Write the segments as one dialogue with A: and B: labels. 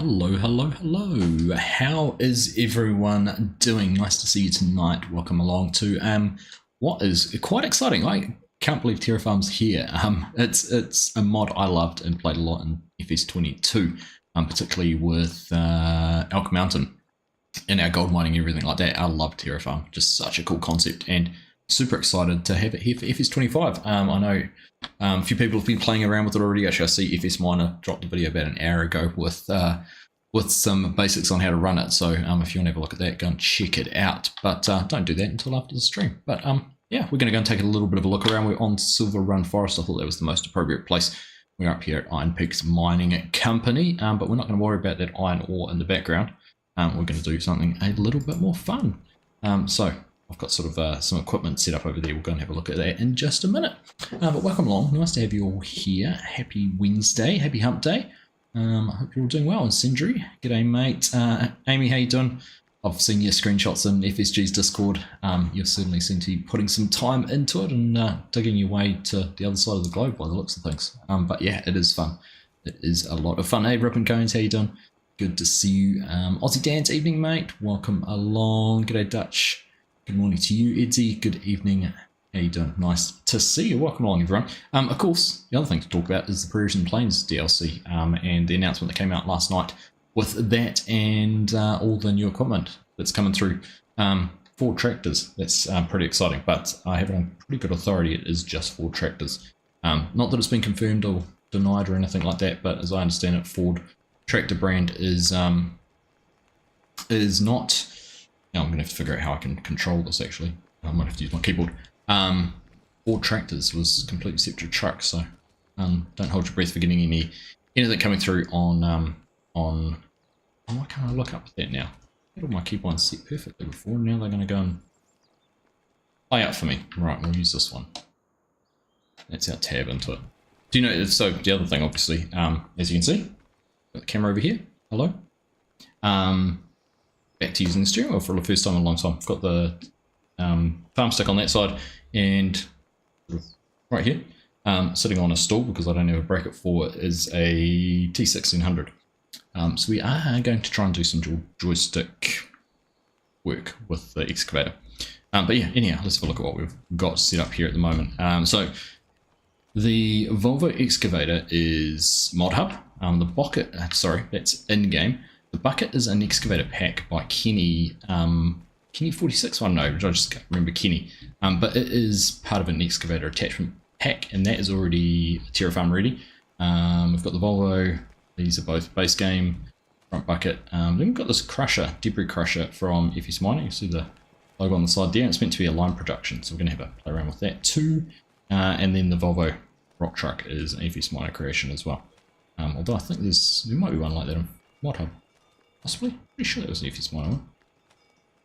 A: Hello, hello, hello. How is everyone doing? Nice to see you tonight. Welcome along to what is quite exciting. I can't believe Terrafarm's here. It's a mod I loved and played a lot in FS22, particularly with Elk Mountain and our gold mining and everything like that. I love Terrafarm. Just such a cool concept and super excited to have it here for FS25. I know a few people have been playing around with it already. Actually, I see FS Miner dropped a video about an hour ago with some basics on how to run it. So if you want to have a look at that, go and check it out. But don't do that until after the stream. But yeah, we're going to go and take a little bit of a look around. We're on Silver Run Forest. I thought that was the most appropriate place. We're up here at Iron Peaks Mining Company, but we're not going to worry about that iron ore in the background. We're going to do something a little bit more fun. So I've got sort of some equipment set up over there. We'll go and have a look at that in just a minute. But welcome along. Nice to have you all here. Happy Wednesday. Happy hump day. I hope you're all doing well. And Sindri, g'day mate. Amy, how you doing? I've seen your screenshots in FSG's Discord. You certainly seem to be putting some time into it and digging your way to the other side of the globe by the looks of things. But yeah, it is fun. It is a lot of fun. Hey, Rip and Cones, how you doing? Good to see you. Aussie Dance, evening mate. Welcome along. G'day Dutch. Good morning to you, Edsy. Good evening. How you doing? Nice to see you. Welcome along, everyone. Of course, the other thing to talk about is the Prairies and Plains DLC and the announcement that came out last night with that and all the new equipment that's coming through. 4 tractors. That's pretty exciting, but I have it on pretty good authority. It is just 4 tractors. Not that it's been confirmed or denied or anything like that, but as I understand it, Ford tractor brand is not. Now I'm going to have to figure out how I can control this actually. I might have to use my keyboard. Ford tractors was completely separate trucks, so don't hold your breath for getting anything coming through on oh, why can't I look up that now? I had all my keyboards set perfectly before, and now they're going to go and play out for me. Right, we'll use this one. That's our tab into it. Do you know, so the other thing obviously, as you can see, got the camera over here, hello. Back to using the steering wheel for the first time in a long time. I've got the farm stick on that side and right here, sitting on a stool because I don't have a bracket for it, is a T1600. So we are going to try and do some dual joystick work with the excavator. But yeah, anyhow, let's have a look at what we've got set up here at the moment. So the Volvo excavator is mod hub. The bucket, sorry, that's in-game. The bucket is an excavator pack by Kenny 46, I don't know, I just can't remember Kenny. But it is part of an excavator attachment pack, and that is already Terra Farm ready. We've got the Volvo, these are both base game, front bucket. Then we've got this crusher, debris crusher from FS Mining. You see the logo on the side there, it's meant to be a line production, so we're going to have a play around with that too. And then the Volvo rock truck is an FS Mining creation as well. Although I think there might be one like that in Mod Hub. Possibly? Pretty sure that was an FS Mining one.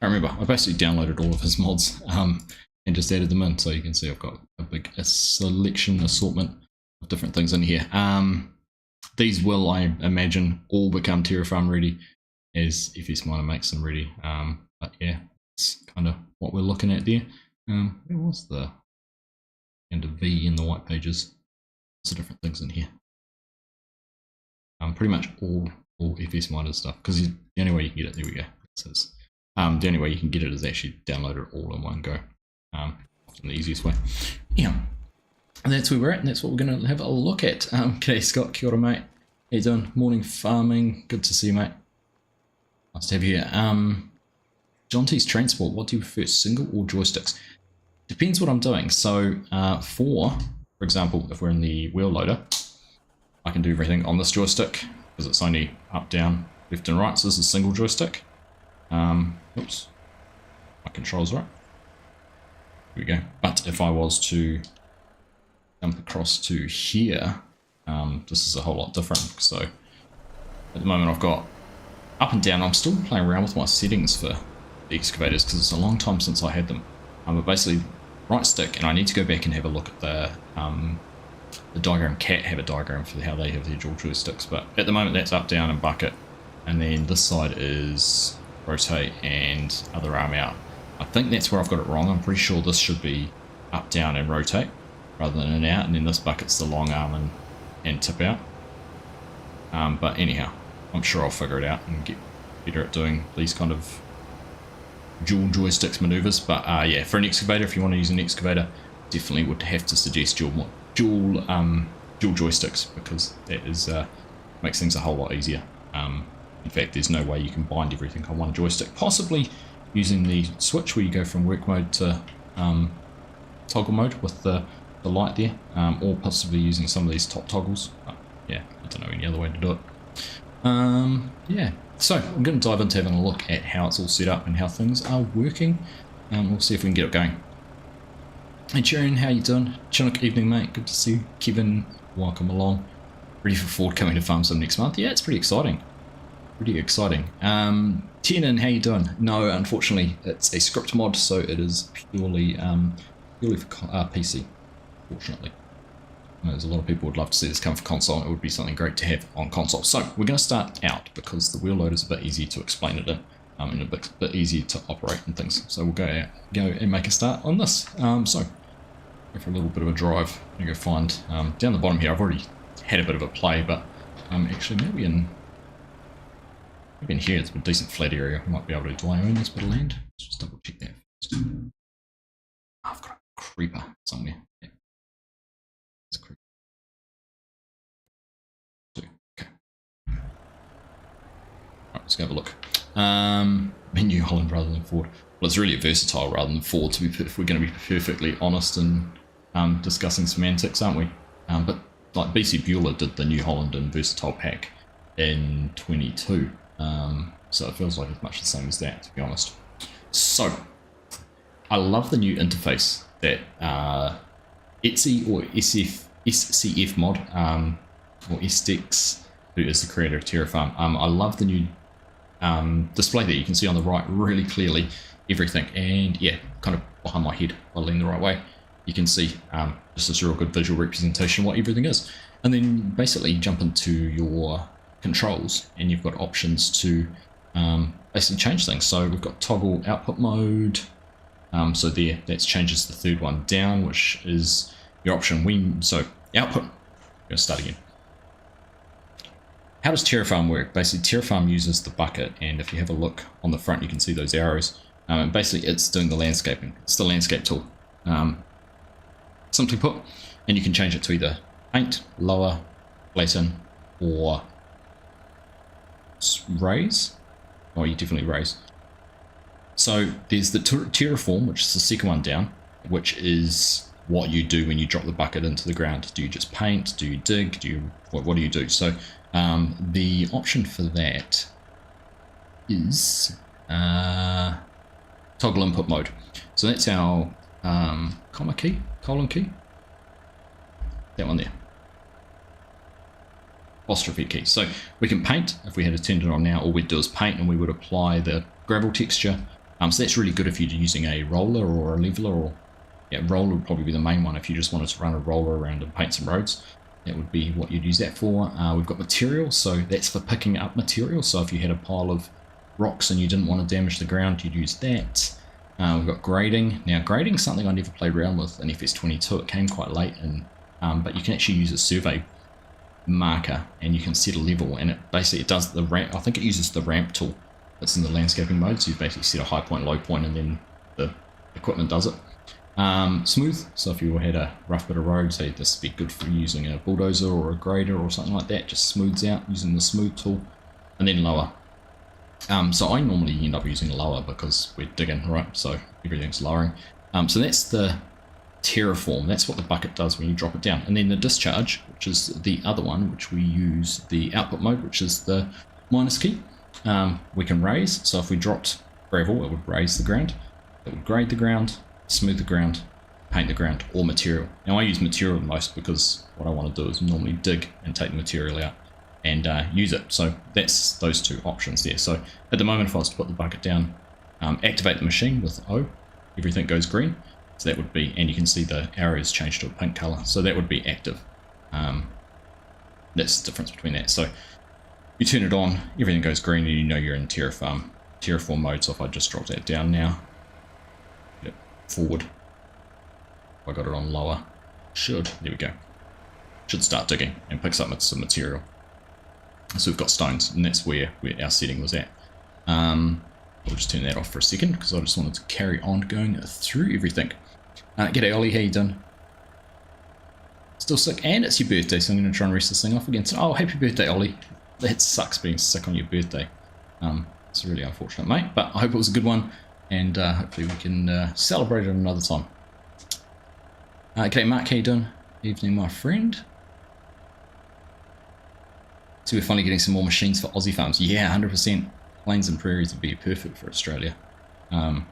A: I remember, I basically downloaded all of his mods and just added them in, so you can see I've got a big selection, assortment of different things in here. These will, I imagine, all become Terrafarm ready as FS Miner makes them ready. But yeah, it's kind of what we're looking at there. Where was the and a V in the white pages? Lots of different things in here. Pretty much all FS Miner stuff, because the only way you can get it, there we go. It says. The only way you can get it is actually download it all in one go. Often the easiest way. Yeah, and that's where we're at, and that's what we're going to have a look at. G'day Scott, kia ora mate. How you doing? Morning farming, good to see you mate. Nice to have you here. John T's Transport, what do you prefer, single or joysticks? Depends what I'm doing. So for example, if we're in the wheel loader, I can do everything on this joystick, because it's only up, down, left and right, so this is single joystick. Oops, my controls right. Here we go. But if I was to jump across to here, this is a whole lot different. So at the moment I've got up and down. I'm still playing around with my settings for the excavators because it's a long time since I had them. But basically right stick, and I need to go back and have a look at the diagram. Cat have a diagram for how they have their dual joysticks, but at the moment that's up, down and bucket, and then this side is rotate and other arm out. I think that's where I've got it wrong. I'm pretty sure this should be up, down and rotate rather than in and out, and then this bucket's the long arm and tip out. But anyhow, I'm sure I'll figure it out and get better at doing these kind of dual joysticks maneuvers. But yeah, for an excavator, if you want to use an excavator, definitely would have to suggest dual joysticks, because that is makes things a whole lot easier. In fact, there's no way you can bind everything on one joystick. Possibly using the switch where you go from work mode to toggle mode with the light there, or possibly using some of these top toggles. But yeah, I don't know any other way to do it. Yeah, so I'm going to dive into having a look at how it's all set up and how things are working. We'll see if we can get it going. Hey Sharon, how you doing? Chinook evening, mate. Good to see you. Kevin, welcome along. Ready for Ford coming to Farm Sim next month? Yeah, it's pretty exciting. Pretty exciting. Tiernan, how you doing? No, unfortunately, it's a script mod, so it is purely for PC. Fortunately, there's a lot of people would love to see this come for console. It would be something great to have on console. So we're going to start out because the wheel loader is a bit easier to explain it in, and a bit easier to operate and things. So we'll go and make a start on this. So go for a little bit of a drive. I'm going to go find down the bottom here. I've already had a bit of a play, but actually maybe in here it's a decent flat area. I might be able to do I own this bit of land. Let's just double check that first. I've got a creeper somewhere. Yeah. It's a creeper. Okay. Alright, let's go have a look. New Holland rather than Ford. Well, it's really versatile rather than Ford, to be, if we're going to be perfectly honest and discussing semantics, aren't we? But like BC Bueller did the New Holland and Versatile pack in 22. So it feels like it's much the same as that, to be honest. So I love the new interface that Etsy or SCF mod or SDEX, who is the creator of Terra Farm. I love the new display there. You can see on the right really clearly everything, and yeah, kind of behind my head, if I lean the right way, you can see just this real good visual representation of what everything is. And then basically jump into your controls and you've got options to basically change things. So we've got toggle output mode. So there, that changes the third one down, which is your option. So output, I'm going to start again. How does Terrafarm work? Basically, Terrafarm uses the bucket, and if you have a look on the front, you can see those arrows. Basically, it's doing the landscaping. It's the landscape tool, simply put, and you can change it to either paint, lower, flatten, or raise. Oh, you definitely raise. So there's the Terraform, which is the second one down, which is what you do when you drop the bucket into the ground. Do you just paint? Do you dig? Do you what do you do? So the option for that is toggle input mode. So that's our colon key, that one there, apostrophe key. So we can paint. If we had to turn it on now, all we'd do is paint, and we would apply the gravel texture. So that's really good if you're using a roller or a leveler, or yeah, roller would probably be the main one if you just wanted to run a roller around and paint some roads. That would be what you'd use that for. We've got material, so that's for picking up material. So if you had a pile of rocks and you didn't want to damage the ground, you'd use that. We've got grading. Now grading is something I never played around with in FS22. It came quite late, but you can actually use a survey marker and you can set a level, and it basically does the ramp. I think it uses the ramp tool that's in the landscaping mode. So you basically set a high point, low point, and then the equipment does it. Smooth, so if you had a rough bit of road, say this would be good for using a bulldozer or a grader or something like that, just smooths out using the smooth tool. And then lower. So I normally end up using lower because we're digging, right? So everything's lowering. So that's the Terraform. That's what the bucket does when you drop it down. And then the discharge, which is the other one, which we use the output mode, which is the minus key. We can raise. So if we dropped gravel, it would raise the ground. It would grade the ground, smooth the ground, paint the ground, or material. Now I use material the most because what I want to do is normally dig and take the material out and use it. So that's those two options there. So at the moment, if I was to put the bucket down, activate the machine with O, everything goes green. So that would be, and you can see the arrows change to a pink color. So that would be active. That's the difference between that. So you turn it on, everything goes green, and you know you're in Terraform mode. So if I just drop that down now, forward, I got it on lower, there we go, should start digging and picks up some material. So we've got stones, and that's where our setting was at. We'll just turn that off for a second because I just wanted to carry on going through everything. G'day Ollie, how you doing? Still sick, and it's your birthday, so I'm going to try and rest this thing off again. So, oh, happy birthday, Ollie. That sucks being sick on your birthday. It's really unfortunate, mate, but I hope it was a good one, and hopefully we can celebrate it another time. G'day Mark, how you doing? Evening, my friend. So we're finally getting some more machines for Aussie farms. Yeah, 100%. Plains and prairies would be perfect for Australia.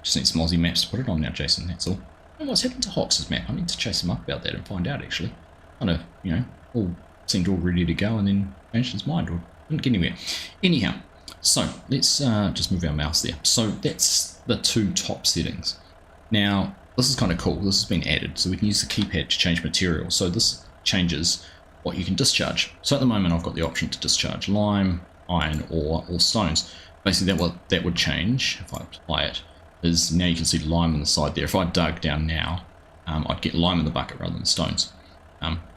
A: Just need some Aussie maps to put it on now, Jason, that's all. Oh, what's happened to Hawks' map? I need to chase him up about that and find out, actually. Kind of, you know, all seemed all ready to go and then changed his mind or didn't get anywhere. Anyhow, so let's just move our mouse there. So that's the two top settings. Now, this is kind of cool. This has been added, so we can use the keypad to change material. So this changes what you can discharge. So at the moment, I've got the option to discharge lime, iron, ore, or stones. Basically, that would change if I apply it. Is now you can see lime on the side there. If I dug down now, I'd get lime in the bucket rather than stones.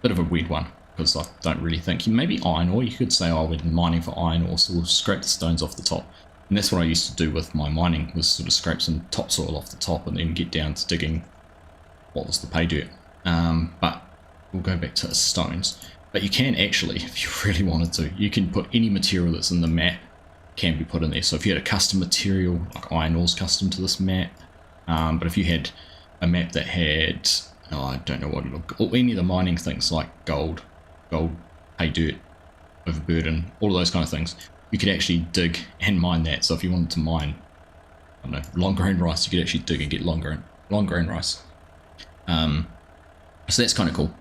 A: Bit of a weird one because I don't really think. Maybe iron ore. You could say, oh, we're mining for iron ore, so we'll scrape the stones off the top. And that's what I used to do with my mining, was sort of scrape some topsoil off the top and then get down to digging what was the pay dirt. But we'll go back to stones. But you can actually, if you really wanted to, you can put any material that's in the map can be put in there. So if you had a custom material, like iron ore's custom to this map, but if you had a map that had, oh, I don't know what it looked, or any of the mining things like gold, pay dirt, overburden, all of those kind of things, you could actually dig and mine that. So if you wanted to mine, I don't know, long grain rice, you could actually dig and get long grain rice. So that's kind of cool.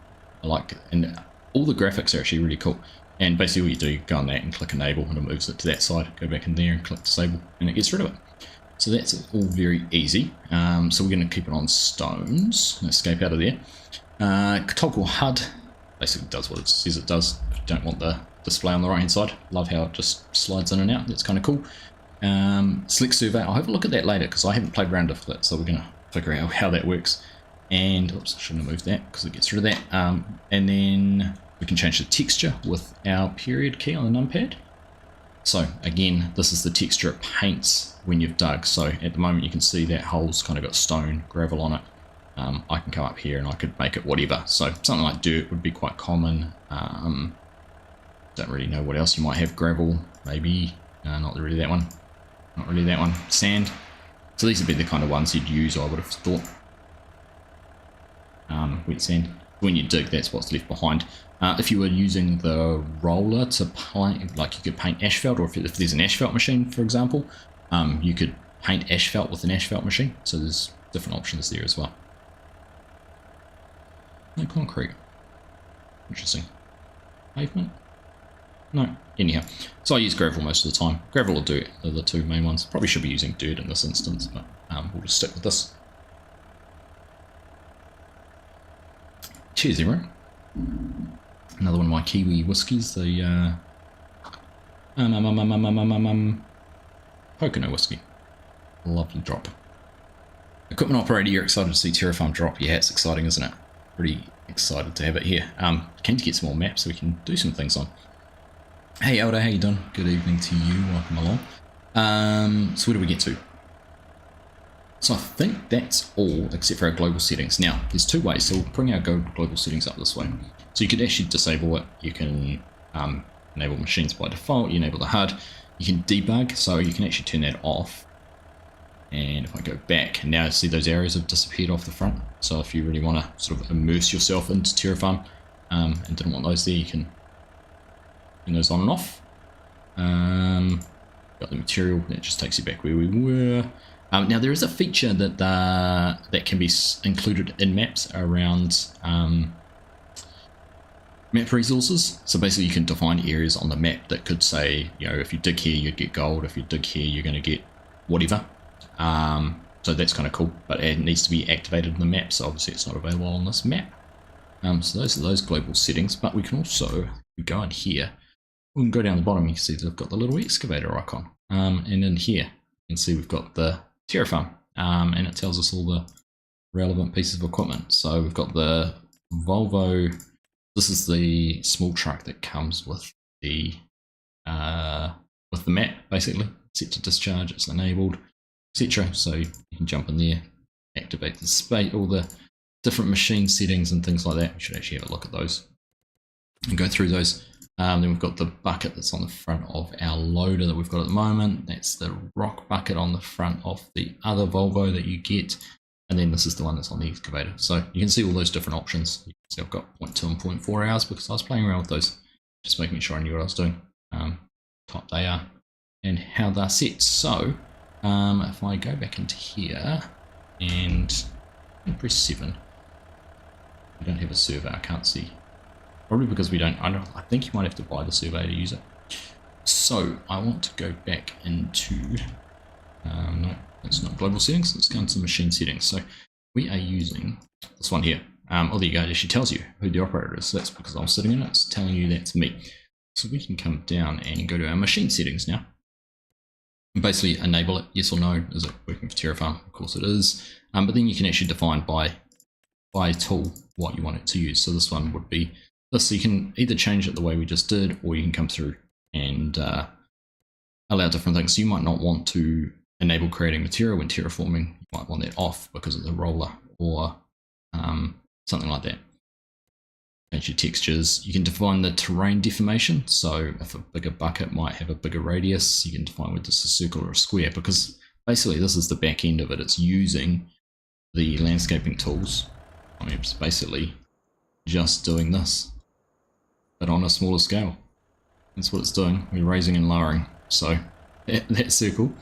A: I like it. And all the graphics are actually really cool. And basically what you do, you go on that and click enable and it moves it to that side. Go back in there and click disable and it gets rid of it. So that's all very easy. So we're going to keep it on stones. Escape out of there. Toggle HUD basically does what it says it does. If you don't want the display on the right hand side. Love how it just slides in and out. That's kind of cool. Select survey. I'll have a look at that later because I haven't played around with it. So we're going to figure out how that works. And oops, I shouldn't have moved that because it gets rid of that. And then we can change the texture with our period key on the numpad. So again, this is the texture it paints when you've dug. So at the moment you can see that hole's kind of got stone, gravel on it. I can come up here and I could make it whatever. So something like dirt would be quite common. Don't really know what else you might have. Gravel, maybe. Not really that one. Not really that one. Sand. So these would be the kind of ones you'd use, I would have thought. Wet sand. When you dig, that's what's left behind. If you were using the roller to paint, like you could paint asphalt, or if there's an asphalt machine, for example, you could paint asphalt with an asphalt machine. So there's different options there as well. No concrete. Interesting. Pavement? No. Anyhow, so I use gravel most of the time. Gravel or dirt are the two main ones. Probably should be using dirt in this instance, but we'll just stick with this. Cheers, everyone. Another one of my Kiwi whiskies, the Pocono whiskey. Lovely drop. Equipment operator, you're excited to see Terra Farm drop. Yeah, it's exciting, isn't it? Pretty excited to have it here. Keen to get some more maps so we can do some things on. Hey Elder, how you doing? Good evening to you, welcome along. So where do we get to? So I think that's all except for our global settings. Now, there's two ways, so we'll bring our global settings up this way. So you could actually disable it, you can enable machines by default, you enable the HUD, you can debug, so you can actually turn that off. And if I go back, now see those arrows have disappeared off the front. So if you really want to sort of immerse yourself into Terra Farm and didn't want those there, you can turn those on and off. Got the material, that just takes you back where we were. Now there is a feature that that can be included in maps around map resources. So basically you can define areas on the map that could say, you know, if you dig here you'd get gold, if you dig here you're going to get whatever. So that's kind of cool, but it needs to be activated in the map, so obviously it's not available on this map. So those are those global settings, but we can also go in here, we can go down the bottom, you can see that I've got the little excavator icon, and in here you can see we've got the Terra Farm, and it tells us all the relevant pieces of equipment. So we've got the Volvo, this is the small truck that comes with the with the map, basically. Set to discharge, it's enabled, etc. So you can jump in there, activate the space, all the different machine settings and things like that. We should actually have a look at those and go through those. Then we've got the bucket that's on the front of our loader that we've got at the moment. That's the rock bucket on the front of the other Volvo that you get. And then this is the one that's on the excavator. So you can see all those different options. You can see I've got 0.2 and 0.4 hours because I was playing around with those, just making sure I knew what I was doing, type they are, and how they're set. So if I go back into here and press 7, we don't have a survey, I can't see. Probably because we don't, I think you might have to buy the survey to use it. So I want to go back into, no, it's not global settings, let's go into machine settings. So we are using this one here. Oh, there you go, it actually tells you who the operator is. So that's because I'm sitting in it, it's telling you that's me. So we can come down and go to our machine settings now. And basically enable it, yes or no. Is it working for Terrafarm? Of course it is. But then you can actually define by tool what you want it to use. So this one would be this. So you can either change it the way we just did, or you can come through and allow different things. So you might not want to enable creating material when terraforming. You might want that off because of the roller or something like that. Change your textures. You can define the terrain deformation. So if a bigger bucket might have a bigger radius, you can define whether it's a circle or a square, because basically this is the back end of it. It's using the landscaping tools. I mean, it's basically just doing this, but on a smaller scale. That's what it's doing. We're raising and lowering. So that circle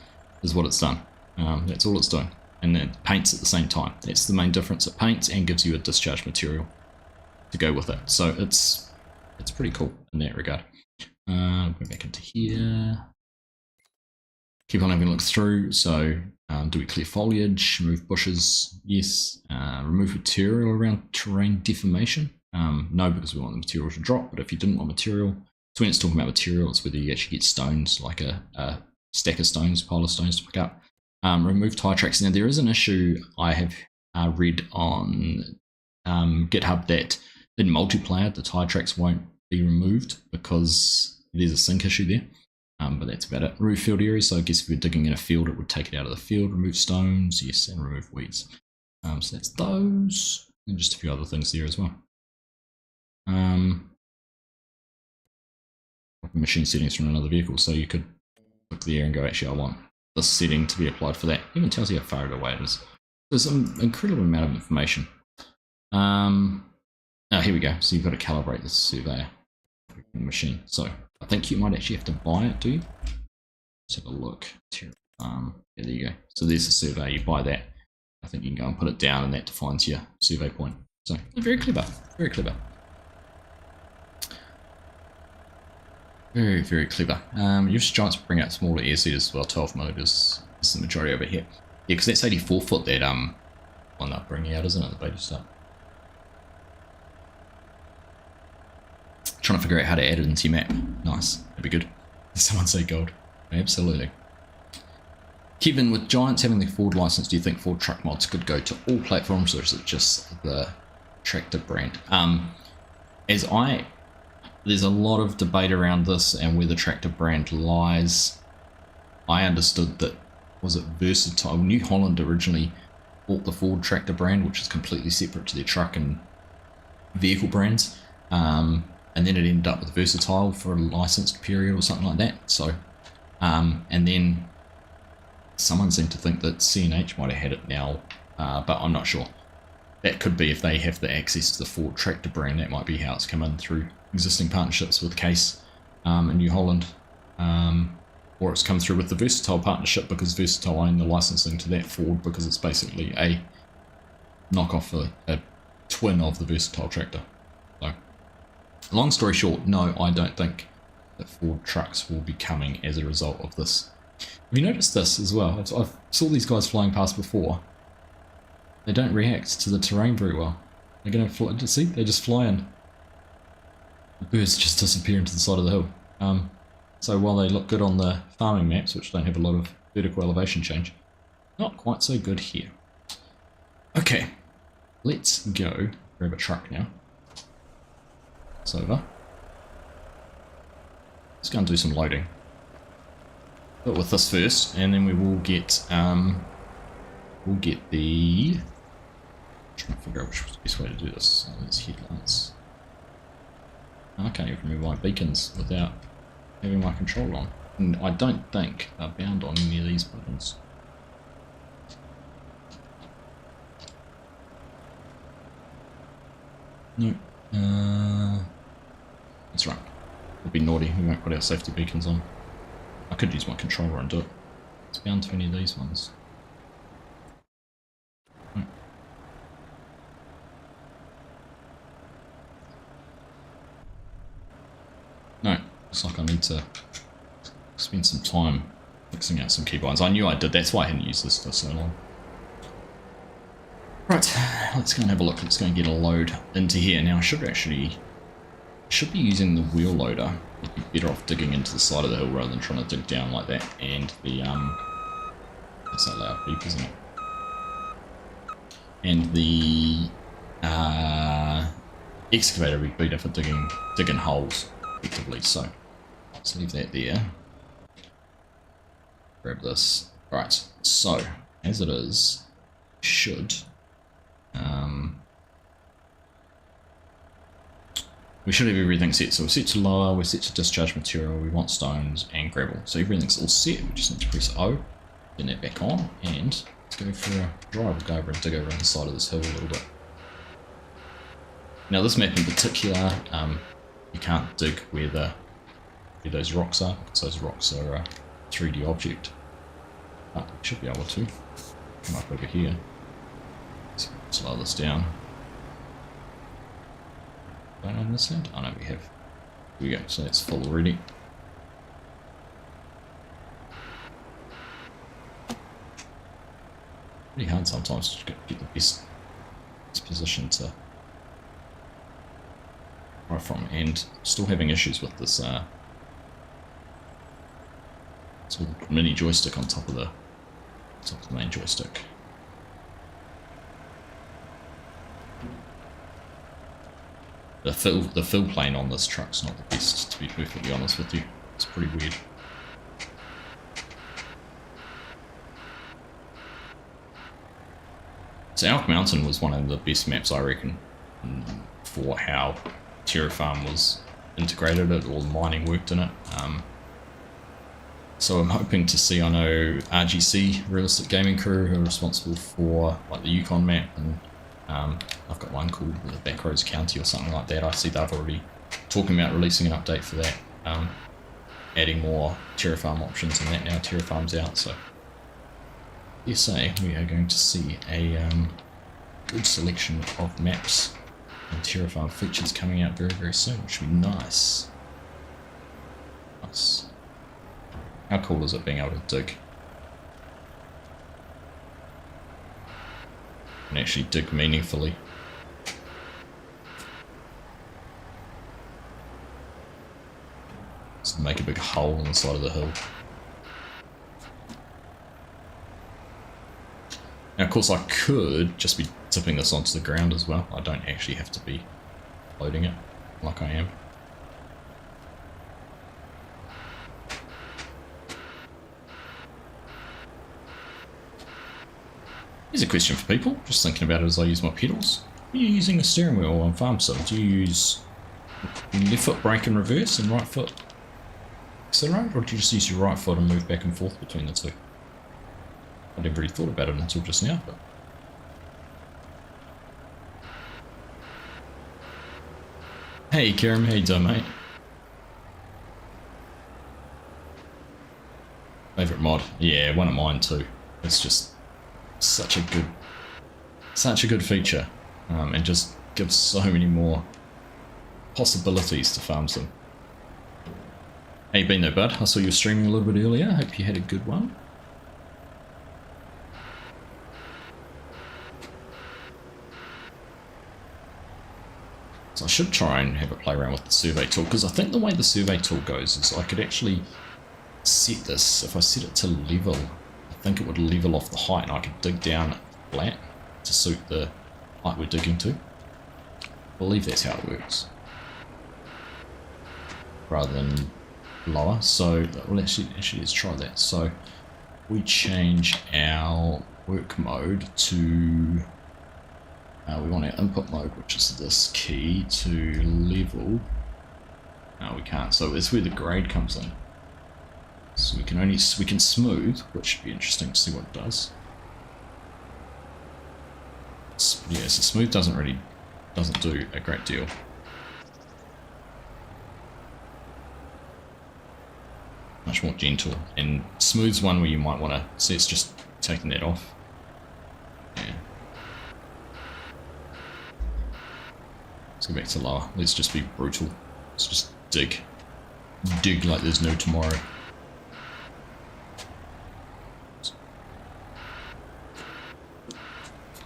A: is what it's done. That's all it's doing. And it paints at the same time. That's the main difference. It paints and gives you a discharge material to go with it. So it's pretty cool in that regard. Go back into here. Keep on having a look through. So do we clear foliage, remove bushes? Yes. Remove material around terrain deformation? No, because we want the material to drop. But if you didn't want material, so when it's talking about material, it's whether you actually get stones, like a stack of stones, pile of stones to pick up. Remove tire tracks. Now there is an issue I have read on GitHub that in multiplayer the tire tracks won't be removed because there's a sync issue there. But that's about it. Remove field areas. So I guess if you're digging in a field, it would take it out of the field. Remove stones, yes, and remove weeds. So that's those, and just a few other things there as well. Machine settings from another vehicle. So you could look there and go, actually, I want this setting to be applied for that. It even tells you how far away it is. There's an incredible amount of information. Oh, here we go. So you've got to calibrate the surveyor machine. So I think you might actually have to buy it, do you? Let's have a look. Yeah, there you go. So there's the survey. You buy that. I think you can go and put it down, and that defines your survey point. So very clever. Very clever. Very, very clever. Use giants bring out smaller air seeders as well. 12 motors is the majority over here. Yeah, because that's 84 foot that one they're bringing out, isn't it? The beta stuff. Trying to figure out how to add it into your map. Nice, that'd be good. Someone say gold. Absolutely. Kevin, with Giants having the Ford license, do you think Ford truck mods could go to all platforms, or is it just the tractor brand? There's a lot of debate around this and where the tractor brand lies. I understood that, was it Versatile? New Holland originally bought the Ford tractor brand, which is completely separate to their truck and vehicle brands. And then it ended up with Versatile for a licensed period or something like that. So, and then someone seemed to think that C&H might have had it now, but I'm not sure. That could be if they have the access to the Ford tractor brand. That might be how it's come in through existing partnerships with Case and New Holland, or it's come through with the Versatile partnership because Versatile own the licensing to that Ford, because it's basically a knockoff, a twin of the Versatile tractor. So, long story short, no, I don't think that Ford trucks will be coming as a result of this. Have you noticed this as well? I've saw these guys flying past before. They don't react to the terrain very well. They're going to fly, see, they just fly in. The birds just disappear into the side of the hill. So while they look good on the farming maps, which don't have a lot of vertical elevation change, not quite so good here. Okay, let's go grab a truck now. It's over. let's go and do some loading. But with this first, and then we will get the. Trying to figure out which was the best way to do this. These headlights. I can't even remove my beacons without having my control on, and I don't think they're bound on any of these buttons. No, that's right. It'd be naughty. We won't put our safety beacons on. I could use my controller and do it. It's bound to any of these ones. Right. No, looks like I need to spend some time fixing out some keybinds. I knew I did. That's why I hadn't used this for so long. Right, let's go and have a look. Let's go and get a load into here. Now I should be using the wheel loader. I'd be better off digging into the side of the hill rather than trying to dig down like that. And the that's that loud beep, isn't it? And the excavator would be better for digging holes effectively. So let's leave that there. Grab this. Right, so as it is, should we should have everything set. So we're set to lower, we're set to discharge material, we want stones and gravel. So everything's all set. We just need to press O, turn that back on, and let's go for a drive. We'll go over and dig over on the side of this hill a little bit. Now this map in particular, you can't dig where those rocks are, because those rocks are a 3D object. But we should be able to come up over here. Let's slow this down. Don't understand? Oh no, we have. Here we go, so that's full already. Pretty hard sometimes to get the best position to drive from, and still having issues with this little mini joystick on top of the main joystick. The fill plane on this truck's not the best, to be perfectly honest with you. It's pretty weird. So Elk Mountain was one of the best maps, I reckon, for how Terra Farm was integrated, all the mining worked in it. So I'm hoping to see, I know RGC, Realistic Gaming Crew, who are responsible for like the Yukon map, and I've got one called the Backroads County or something like that. I see they've already talking about releasing an update for that, adding more Terra Farm options and that. Now Terra Farm's out, so USA we are going to see a good selection of maps and Terra Farm features coming out very, very soon, which would be nice. Nice. How cool is it being able to dig? And actually dig meaningfully. Just make a big hole in the side of the hill. Now of course I could just be tipping this onto the ground as well. I don't actually have to be loading it like I am. Here's a question for people, just thinking about it as I use my pedals. Are you using a steering wheel on farm sim? Do you use left foot brake and reverse and right foot accelerate, or do you just use your right foot and move back and forth between the two? I never really thought about it until just now, but hey Kieran, how you doing, mate? Favourite mod? Yeah, one of mine too. It's just such a good feature, and just gives so many more possibilities to farm sim. How you been though, bud? I saw you were streaming a little bit earlier. Hope you had a good one. So I should try and have a play around with the survey tool, because I think the way the survey tool goes is I could actually set this, if I set it to level, I think it would level off the height and I could dig down flat to suit the height we're digging to. I believe that's how it works. Rather than lower. So well, actually let's try that. So we change our work mode to we want our input mode, which is this key, to level. No, we can't. So it's where the grade comes in. So we can smooth, which should be interesting to see what it does. Yeah, so smooth doesn't do a great deal. Much more gentle, and smooth's one where you might want to see it's just taking that off. Yeah. Let's go back to lower. Let's just be brutal. Let's just dig like there's no tomorrow.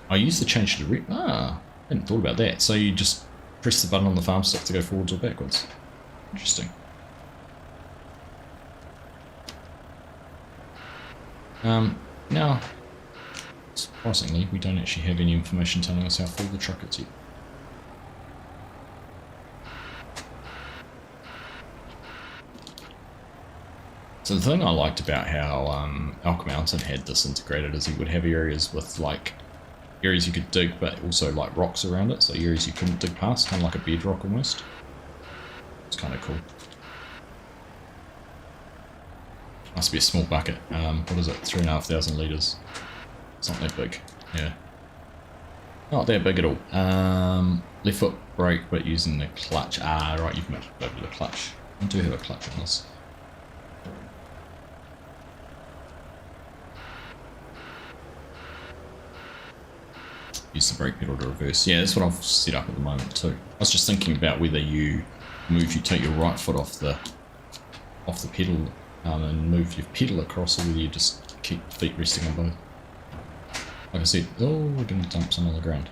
A: I used to change to the I hadn't thought about that. So you just press the button on the farm stick to go forwards or backwards. Interesting. Now, surprisingly, we don't actually have any information telling us how full the truck is yet. So the thing I liked about how Elk Mountain had this integrated is he would have areas with like areas you could dig, but also like rocks around it, so areas you couldn't dig past, kind of like a bedrock almost. It's kind of cool. Must be a small bucket. What is it? 3,500 litres. It's not that big. Yeah. Not that big at all. Left foot brake, but using the clutch. Ah, right, you've moved over to the clutch. I do have a clutch on this. Use the brake pedal to reverse. Yeah, that's what I've set up at the moment too. I was just thinking about whether you take your right foot off the pedal and move your pedal across, or whether you just keep feet resting on both. Like I said, we're going to dump some on the ground.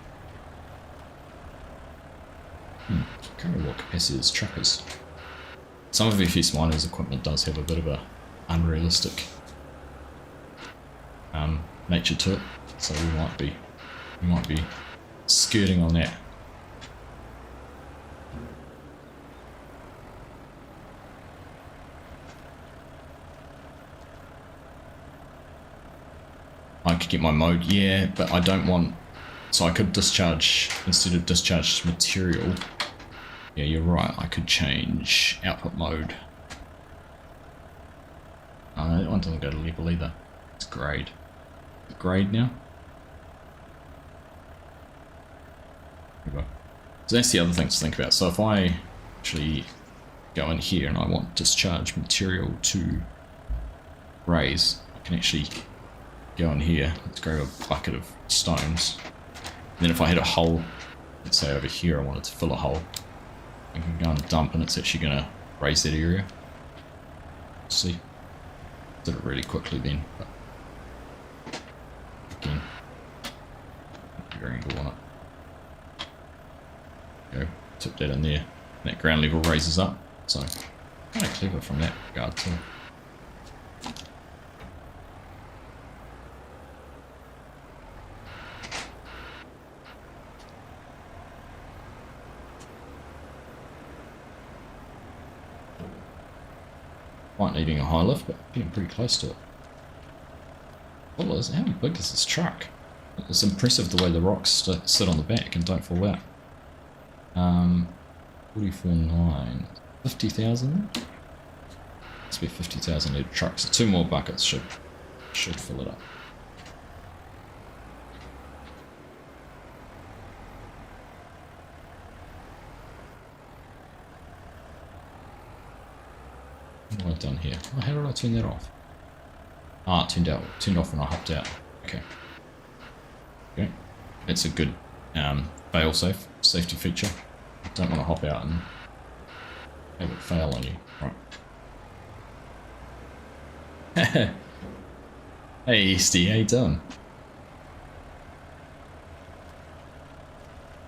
A: I can't remember what capacity this truck is. Some of FS Miners equipment does have a bit of a unrealistic nature to it, so we might be skirting on that. I could get my mode, yeah, but I don't want, so I could discharge, instead of discharge material, yeah, you're right, I could change output mode. Oh, that one doesn't go to level either. It's grade. Grade now? There we go. So that's the other thing to think about. So if I actually go in here and I want discharge material to raise, I can actually go in here. Let's grab a bucket of stones. And then if I had a hole, let's say over here I wanted to fill a hole, I can go and dump and it's actually going to raise that area. Let's see. Did it really quickly then, but again, bigger angle on it. Go, tip that in there, and that ground level raises up, so kind of clever from that regard too. Quite needing a high lift, but getting pretty close to it. Well, how big is this truck? It's impressive the way the rocks sit on the back and don't fall out. 44.9, 50,000. Must be 50,000 litre truck. So 2 more buckets should fill it up. What have I done here? Oh, how did I turn that off? Ah, it turned off when I hopped out. Okay. Okay. That's a good fail-safe safety feature. Don't want to hop out and have it fail on you. Right. Hey SD, how you doing?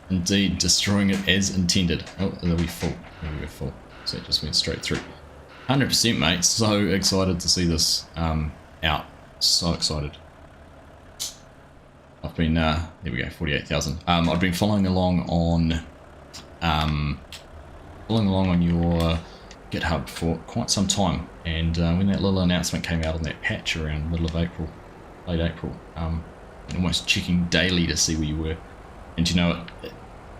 A: Indeed, destroying it as intended. Oh, are we full? Maybe we're full. So it just went straight through. 100% mate, so excited to see this out. So excited. I've been, there we go, 48,000. I've been following along on your GitHub for quite some time, and when that little announcement came out on that patch around middle of April, late April, almost checking daily to see where you were, and you know,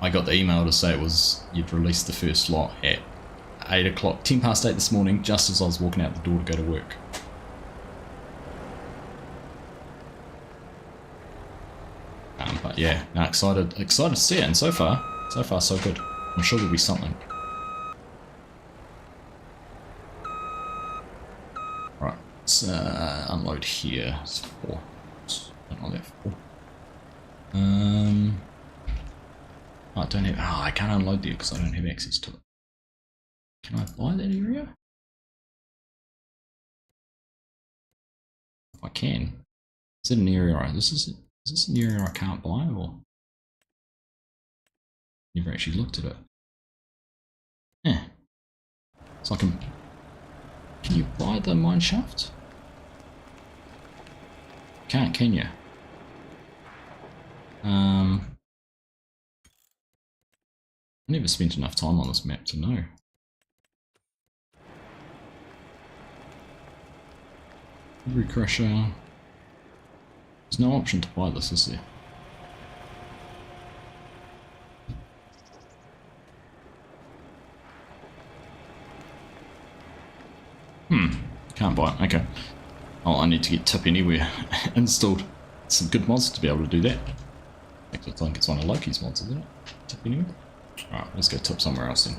A: I got the email to say you'd released the first lot at 8 o'clock, 10 past 8 this morning, just as I was walking out the door to go to work. But yeah, no, excited to see it, and so far so good. I'm sure there'll be something. Right, let's unload here. It's 4. Don't know that 4. I don't have. Oh, I can't unload there because I don't have access to it. Can I buy that area? If I can. Is it an area? Is this an area I can't buy, or never actually looked at it? Yeah. So I can you buy the mine shaft? Can't, can you? I never spent enough time on this map to know. Every crusher. There's no option to buy this, is there? Can't buy it. Okay. Oh, I need to get Tip Anywhere installed. Some good mods to be able to do that. I think it's one of Loki's mods, isn't it? Tip Anywhere? Alright, let's go tip somewhere else then.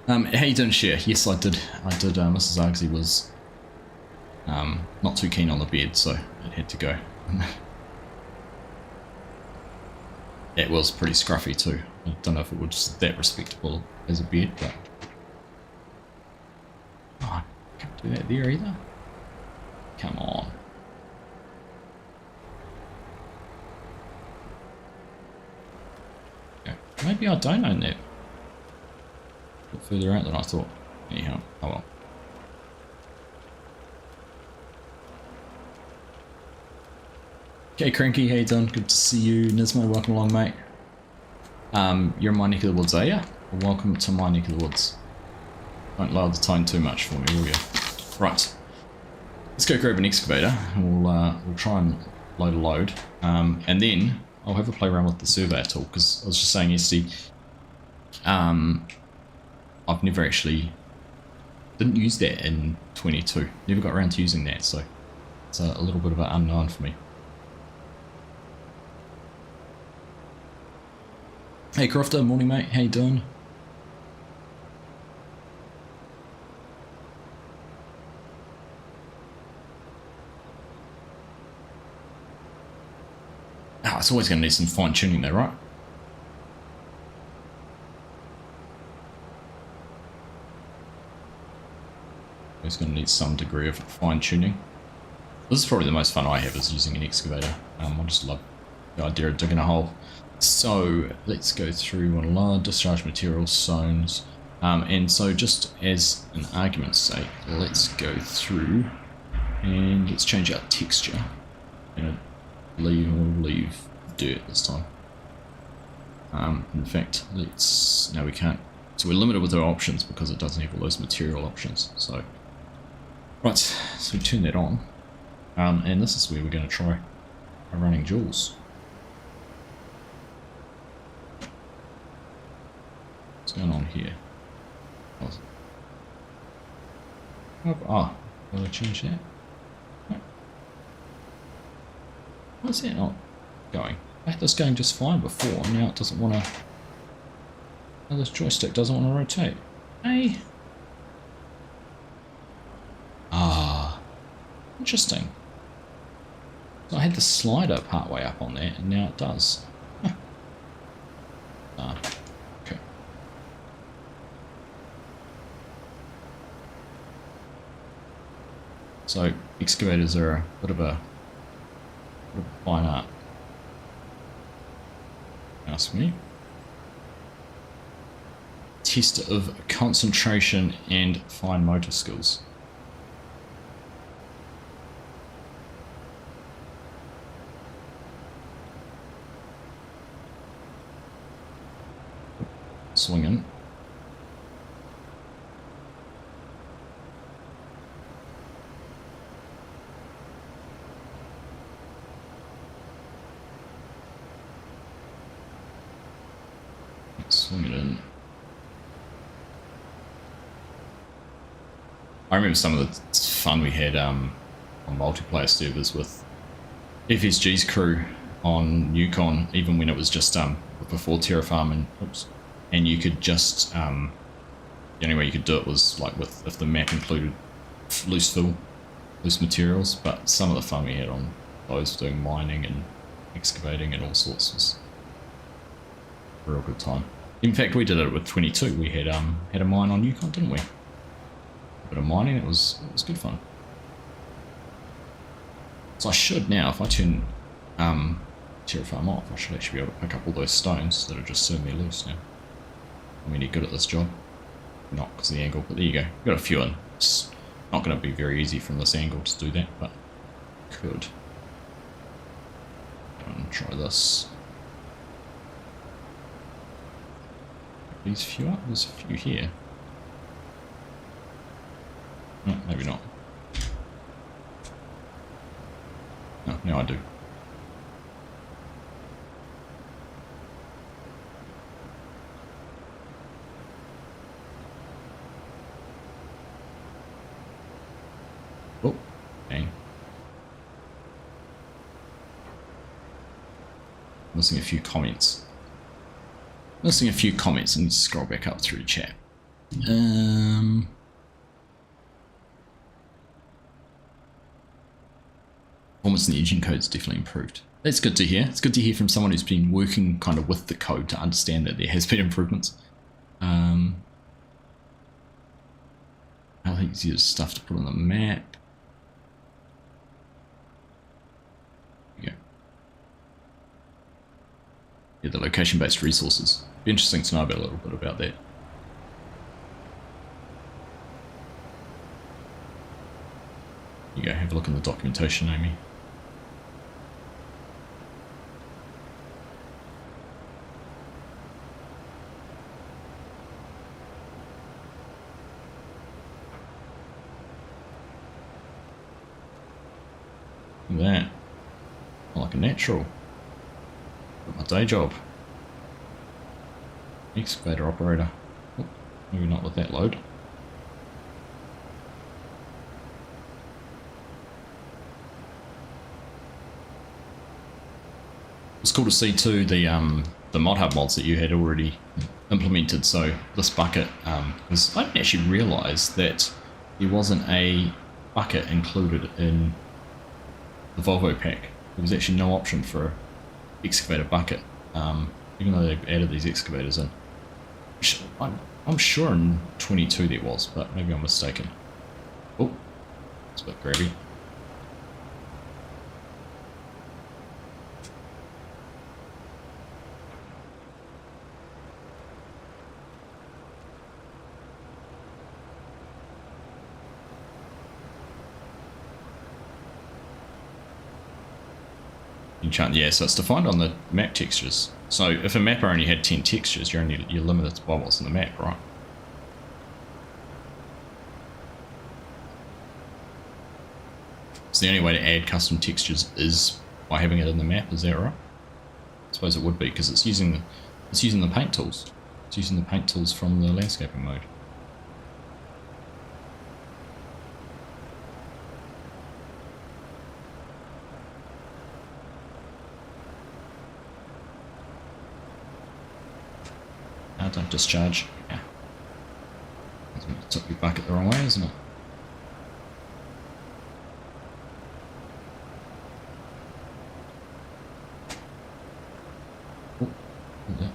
A: How you doing, Share? Yes, I did. Mrs. Argsy was not too keen on the bed, so it had to go. It was pretty scruffy too. I don't know if it was that respectable as a bed, but... Oh, I can't do that there either. Come on. Okay. Maybe I don't own that. A bit further out than I thought. Anyhow, oh well. Okay, Cranky, how you doing? Good to see you. Nismo, welcome along, mate. You're in my neck of the woods, are you? Well, welcome to my neck of the woods. Don't lower the tone too much for me, will you? Right. Let's go grab an excavator, and we'll try and load a load. And then I'll have a play around with the surveyor tool, because I was just saying yesterday, I've never actually... didn't use that in 22. Never got around to using that, so it's a little bit of an unknown for me. Hey Crofter, morning mate, how you doing? Oh, it's always going to need some fine tuning though, right? It's going to need some degree of fine tuning. This is probably the most fun I have, is using an excavator. I just love the idea of digging a hole. So let's go through one discharge materials, zones, and so just as an argument's sake, let's go through and let's change our texture. And we'll leave dirt this time. In fact, no, we can't. So we're limited with our options because it doesn't have all those material options. So right, so we turn that on, and this is where we're going to try our running joules. What's going on here? Oh, will I change that? No. Why is that not going? I had this going just fine before, and now it doesn't want to... Now this joystick doesn't want to rotate. Hey! Ah, interesting. So I had the slider part way up on there, and now it does. Huh. Okay. So excavators are a bit of a fine art. Ask me. Test of concentration and fine motor skills. swinging. Swing it in. I remember some of the fun we had on multiplayer servers with FSG's crew on Yukon, even when it was just before Terra Farm, and you could just the only way you could do it was like with if the map included loose materials. But some of the fun we had on those doing mining and excavating and all sorts was a real good time. In fact, we did it with 22. We had a mine on Yukon, didn't we? A bit of mining. It was good fun. So I should now, if I turn Terrafarm off, I should actually be able to pick up all those stones that are just sitting there loose now. I'm really good at this job. Not because of the angle, but there you go. Got a few in. It's not going to be very easy from this angle to do that, but could. Try this. These few up? There's a few here. No, maybe not. No, now I do. Oh, dang. Missing a few comments. Missing a few comments. I need to scroll back up through chat. Performance in the engine code is definitely improved. That's good to hear. It's good to hear from someone who's been working kind of with the code to understand that there has been improvements. I think it's used stuff to put on the map. There you go. Yeah, the location-based resources. Be interesting to know about a little bit about that. You go, have a look in the documentation, Amy. Look at that. I like a natural. Got my day job. Excavator operator. Oh, maybe not with that load. It's cool to see too the mod hub mods that you had already implemented. So this bucket was, I didn't actually realise that there wasn't a bucket included in the Volvo pack. There was actually no option for an excavator bucket, even though they've added these excavators in. I'm sure in 22 there was, but maybe I'm mistaken. Oh, it's a bit grabby. Yeah, so it's defined on the map textures. So if a mapper only had 10 textures, you're limited by what's in the map, right? So the only way to add custom textures is by having it in the map. Is that right? I suppose it would be, because it's using the paint tools. It's using the paint tools from the landscaping mode. Don't discharge. Yeah. Took your bucket the wrong way, isn't it? Oh, yeah.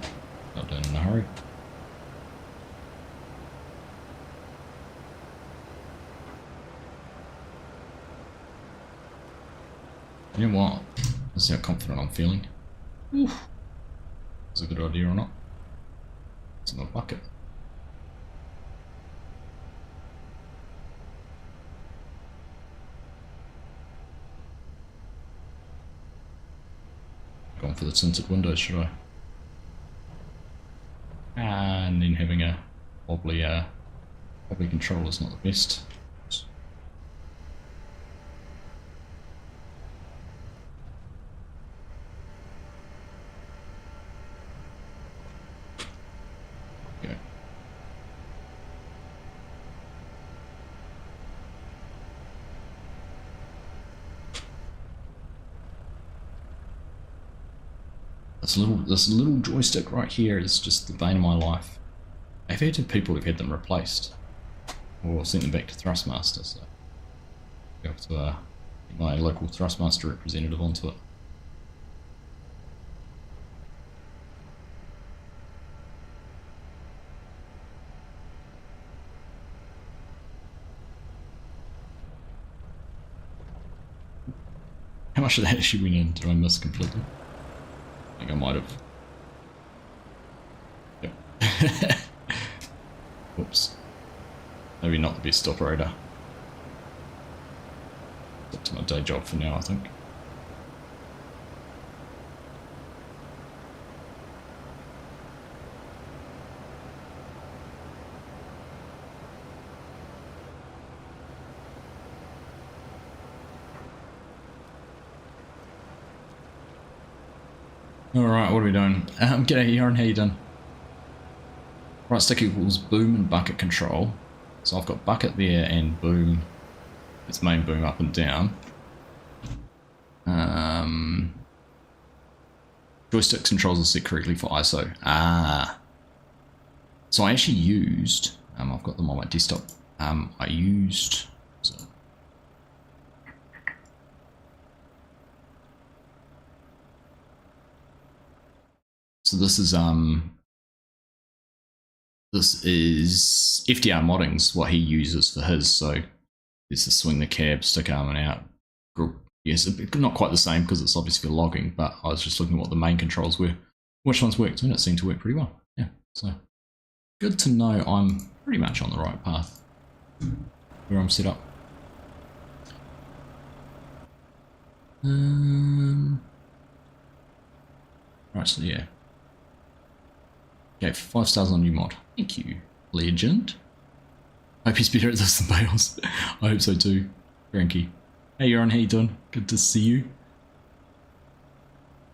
A: Not done in a hurry. You know what? Let's see how confident I'm feeling. Oof. Is it a good idea or not? It's in the bucket. Going for the tinted windows, should I? Ah, no. probably controller's not the best. Okay. This little joystick right here is just the bane of my life. I've heard of people who've had them replaced or sent them back to Thrustmaster, so I have to get my local Thrustmaster representative onto it. How much of that actually went in? Did I miss completely? I think I might have. Yep. Whoops. Maybe not the best operator. It's up to my day job for now, I think. Alright, what are we doing? G'day Aaron, how you doing? Right, stick equals boom and bucket control. So I've got bucket there and boom. It's main boom up and down. Joystick controls are set correctly for ISO. So I actually used, I've got them on my desktop. I used, so this is FDR Modding's what he uses for his. So there's the swing the cab, stick arm and out. Yes, not quite the same because it's obviously for logging, but I was just looking at what the main controls were, which ones worked, and it seemed to work pretty well. Yeah, so good to know I'm pretty much on the right path where I'm set up. Right, so yeah. Okay, 5 stars on new mod. Thank you, legend. Hope he's better at this than Bales. I hope so too, Frankie. Hey, Aaron, how you doing? Good to see you.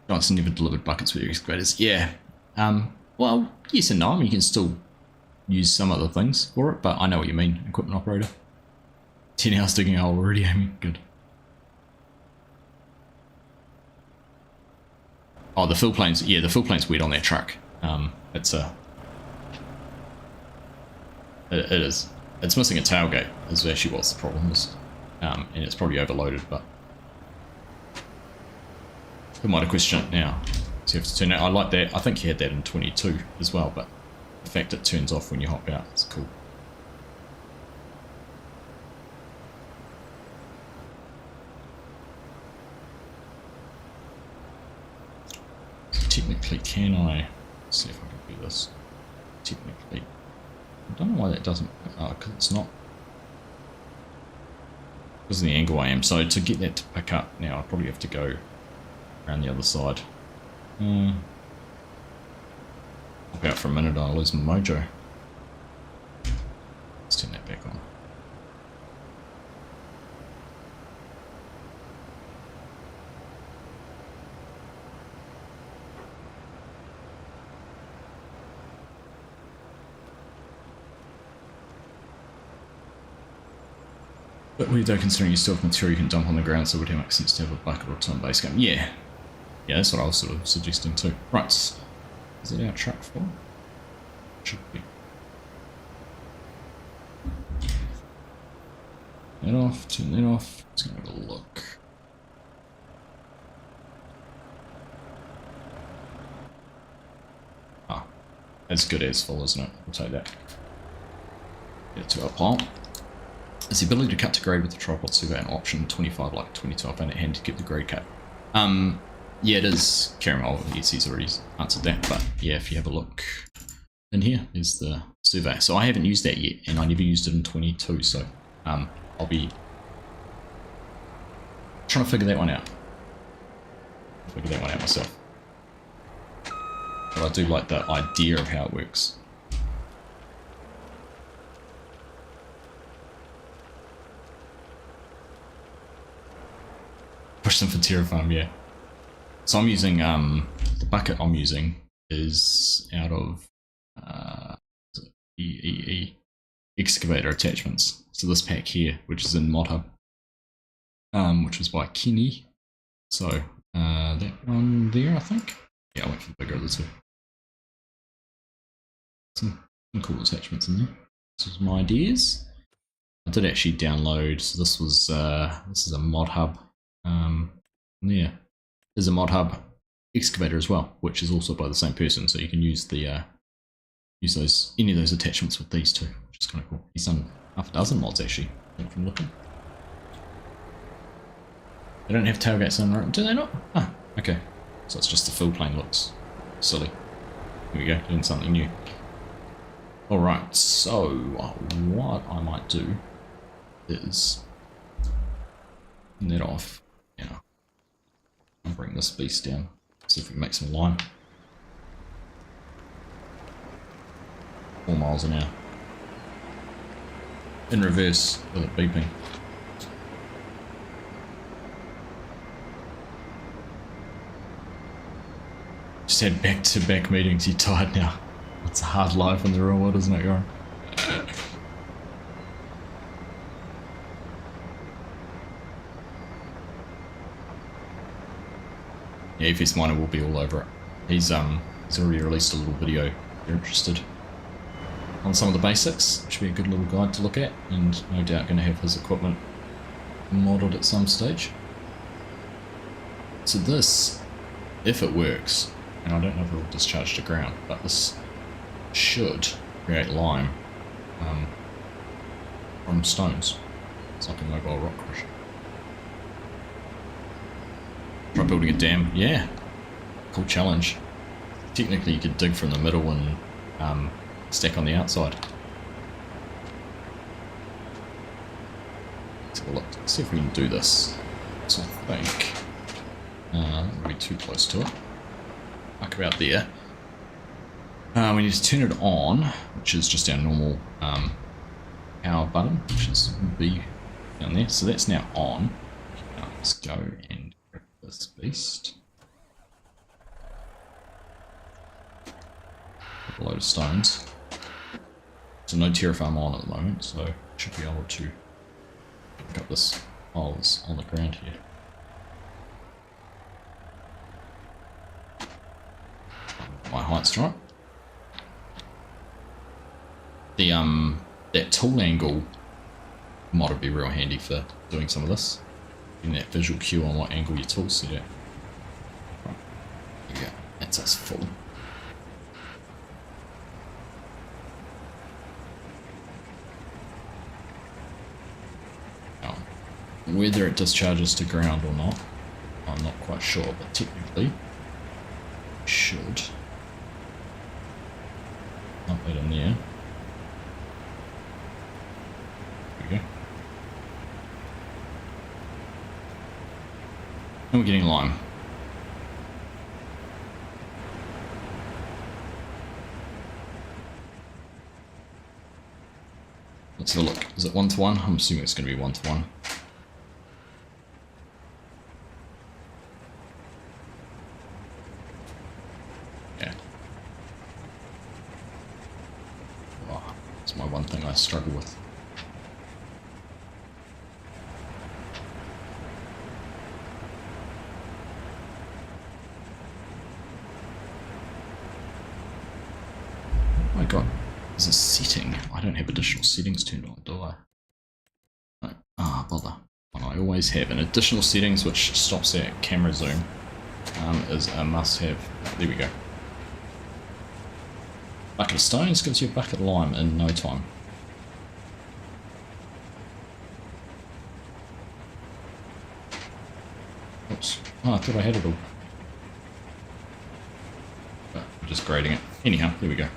A: Johnson never delivered buckets with your excavators. Yeah. Well, yes and no. I mean, you can still use some other things for it, but I know what you mean, equipment operator. 10 hours digging a hole already, Amy. Good. Oh, the fill plane's, yeah, the fill plane's weird on that truck. It's a... It is. It's missing a tailgate, is actually what's the problem is. And it's probably overloaded, but... I might have questioned it now. So you have to turn it. I like that. I think you had that in 22 as well, but the fact it turns off when you hop out is cool. So technically, can I... Let's see if I can do this. Technically. I don't know why that doesn't... because it's not... Because of the angle I am. So to get that to pick up now, I probably have to go around the other side. I'll be out for a minute, I'll lose my mojo. Let's turn that back on. But weird though, considering you still have material you can dump on the ground, so it would make sense to have a bucket or two on base game. Yeah. Yeah, that's what I was sort of suggesting too. Right. Is it our truck for? Should be. That off, turn that off. Let's go have a look. Ah. As good as full, isn't it? We'll take that. Get it to our pile. Is the ability to cut to grade with the tripod servo an option 25 like 22? I found it handy to get the grade cut. Yeah, it is caramel. Yes, he's already answered that, but yeah, if you have a look in here, there's the survey. So I haven't used that yet, and I never used it in 22, so I'll be trying to figure that one out. Figure that one out myself. But I do like the idea of how it works. push them for Terrafarm, yeah. So I'm using, the bucket I'm using is out of excavator attachments. So this pack here, which is in Mod Hub, which was by Kenny. So that one there, I think. Yeah, I went for the bigger of the two. Some cool attachments in there. This was my ideas. I did actually download. So this was this is a Mod Hub. Yeah, there's a Mod Hub excavator as well, which is also by the same person. So you can use the use those any of those attachments with these two, which is kind of cool. He's done half a dozen mods actually. I think from looking. They don't have tailgates on, right? Do they not? Ah, okay. So it's just the fill plane looks silly. Here we go, doing something new. Alright, so what I might do is turn that off. Yeah. I'll bring this beast down. See if we can make some lime. 4 miles an hour. In reverse with it beeping. Just had back-to-back meetings. You're tired now. It's a hard life in the real world, isn't it, Goran? Yeah, EFS Miner will be all over it. He's already released a little video if you're interested on some of the basics. Should be a good little guide to look at, and no doubt going to have his equipment modelled at some stage. So this, if it works, and I don't know if it will discharge to ground, but this should create lime from stones. It's like a mobile rock crusher. Try building a dam. Yeah, cool challenge. Technically you could dig from the middle and stack on the outside. Let's have a look. Let's see if we can do this. So I think that would be too close to it. Like about there. We need to turn it on, which is just our normal power button, which is B down there. So that's now on. Now let's go and grab this beast. A load of stones. So no Terrafarm on at the moment, so should be able to pick up this pile that's on the ground here. My height's right. The that tool angle mod would be real handy for doing some of this. Getting that visual cue on what angle your tool's set at. Right. There we go. That's us full. Now, whether it discharges to ground or not, I'm not quite sure, but technically it should. Dump that in there. There we go. And we're getting lime. Let's have a look. Is it 1-to-1? I'm assuming it's going to be 1-to-1. Yeah. Oh, that's my one thing I struggle with. Oh my god. There's a setting. I don't have additional settings turned on, do I? No. Ah, bother. Well, I always have. And additional settings, which stops that camera zoom, is a must-have. There we go. Bucket of stones gives you a bucket of lime in no time. Oops. Oh, I thought I had it all. But I'm just grading it. Anyhow, there we go.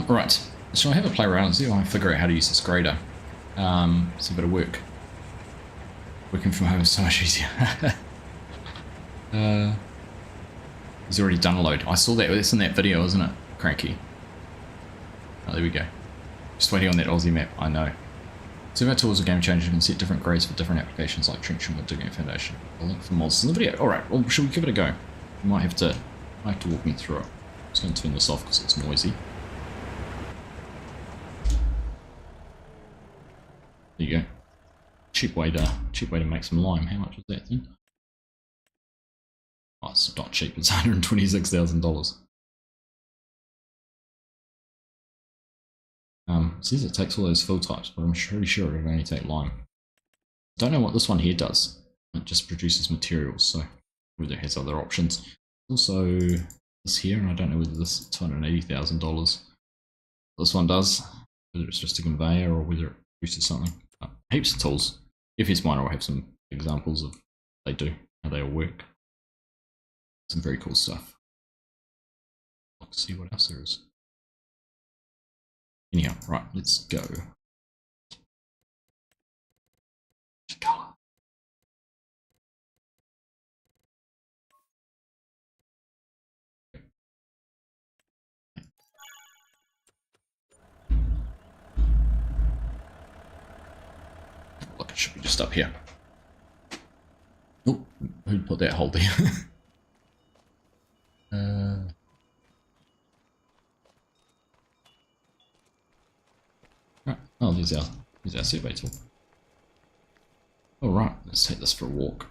A: Right, so I have a play around and see if I can figure out how to use this grader. It's a bit of work. Working from home is so much easier. He's already done a load. I saw that. That's in that video, isn't it? Cranky. Oh, there we go. Just waiting on that Aussie map. I know. Servo tools are game changers and set different grades for different applications like trenching or digging a foundation. A link for mods in the video. Alright, well, should we give it a go? You might have to walk me through it. I'm just going to turn this off because it's noisy. There you go. Cheap way to make some lime. How much was that thing? Oh, it's not cheap. It's $126,000. It says it takes all those fill types, but I'm pretty sure it would only take lime. Don't know what this one here does. It just produces materials, so whether it has other options. Also, this here, and I don't know whether this is $280,000. This one does, whether it's just a conveyor or whether it produces something. Heaps of tools. If it's mine, I'll have some examples of how they do, how they all work. Some very cool stuff. Let's see what else there is. Anyhow, right, let's go. Color. Look, it should be just up here. Oh, who put that hole there? Right. Oh, there's our survey tool. Alright, let's take this for a walk.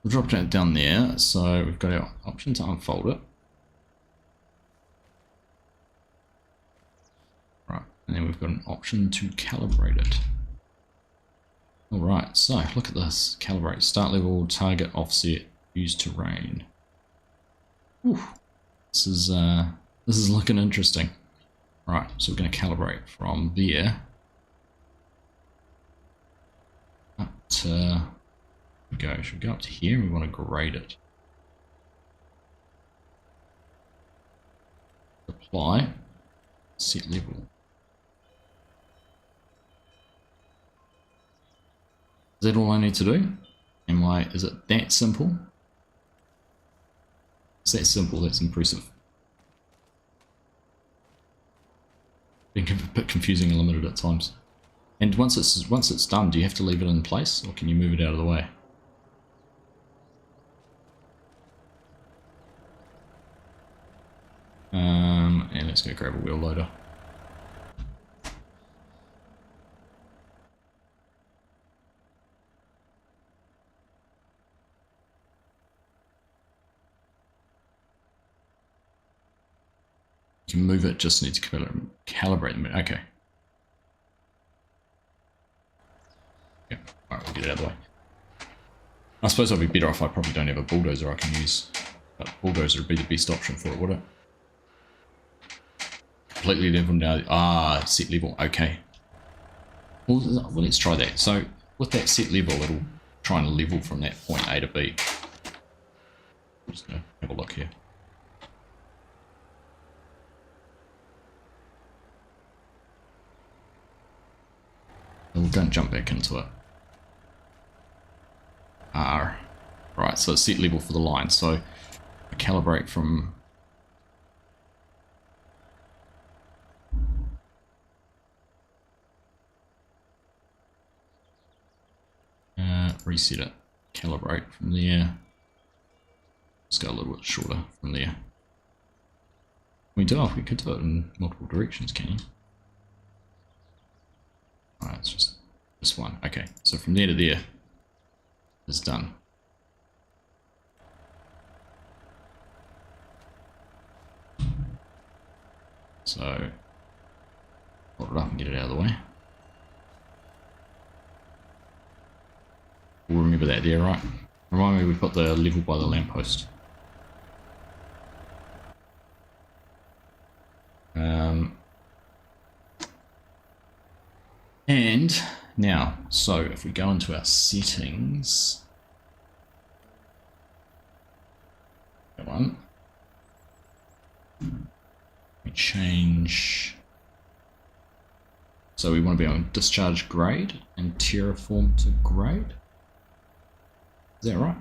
A: We'll drop that down there, so we've got our option to unfold it. Right, and then we've got an option to calibrate it. Alright, so look at this. Calibrate, start level, target, offset, use terrain. Whew. This is looking interesting. Right, so we're going to calibrate from there up to should we go up to here and we want to grade it. Apply, set level. Is that all I need to do? Is it that simple? It's that simple, that's impressive. Being a bit confusing and limited at times. And once it's done, do you have to leave it in place or can you move it out of the way? And let's go grab a wheel loader. You can move it, just need to calibrate them. Okay. Yeah, alright, we'll get it out of the way. I suppose I'd be better off I probably don't have a bulldozer I can use. But bulldozer would be the best option for it, would it? Completely level now. Ah, set level, okay. Well, let's try that. So, with that set level, it'll try and level from that point A to B. I'm just going to have a look here. We'll go and jump back into it. R. Right, so it's set level for the line. So I calibrate from reset it. Calibrate from there. Let's go a little bit shorter from there. We could do it in multiple directions, can you? Alright, it's just this one. Okay, so from there to there is done. So, hold it up and get it out of the way. We'll remember that there, right? Remind me we put the level by the lamppost. And now, so if we go into our settings, we change. So we want to be on discharge grade and terraform to grade. Is that right?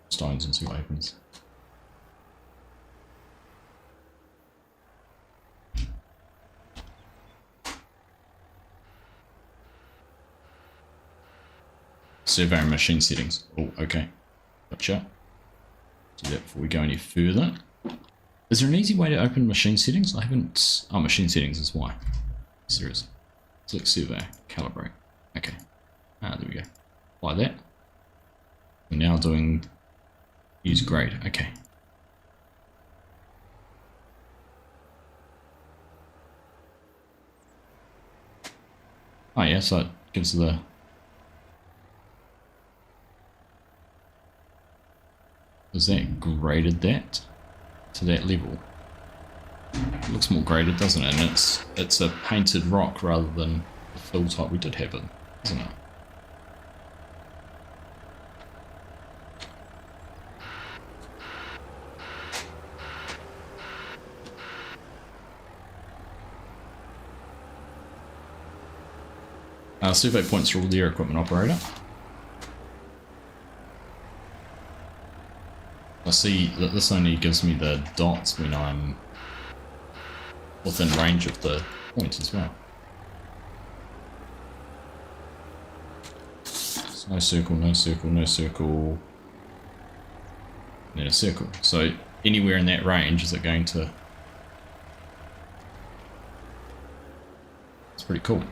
A: Stones and see what happens. Survey and machine settings. Oh, okay. Gotcha. Do that before we go any further. Is there an easy way to open machine settings? I haven't... Oh, machine settings is why. Serious. Select survey. Calibrate. Okay. There we go. Apply that. We're now doing... use grade. Okay. Oh yeah, so it gives the... Is that graded that to that level? It looks more graded, doesn't it? And it's a painted rock rather than the fill type. We did have it, isn't it? Survey points are all there, equipment operator. I see that this only gives me the dots when I'm within range of the point as well. So no circle, no circle, no circle, and then a circle. So anywhere in that range is it going to... It's pretty cool.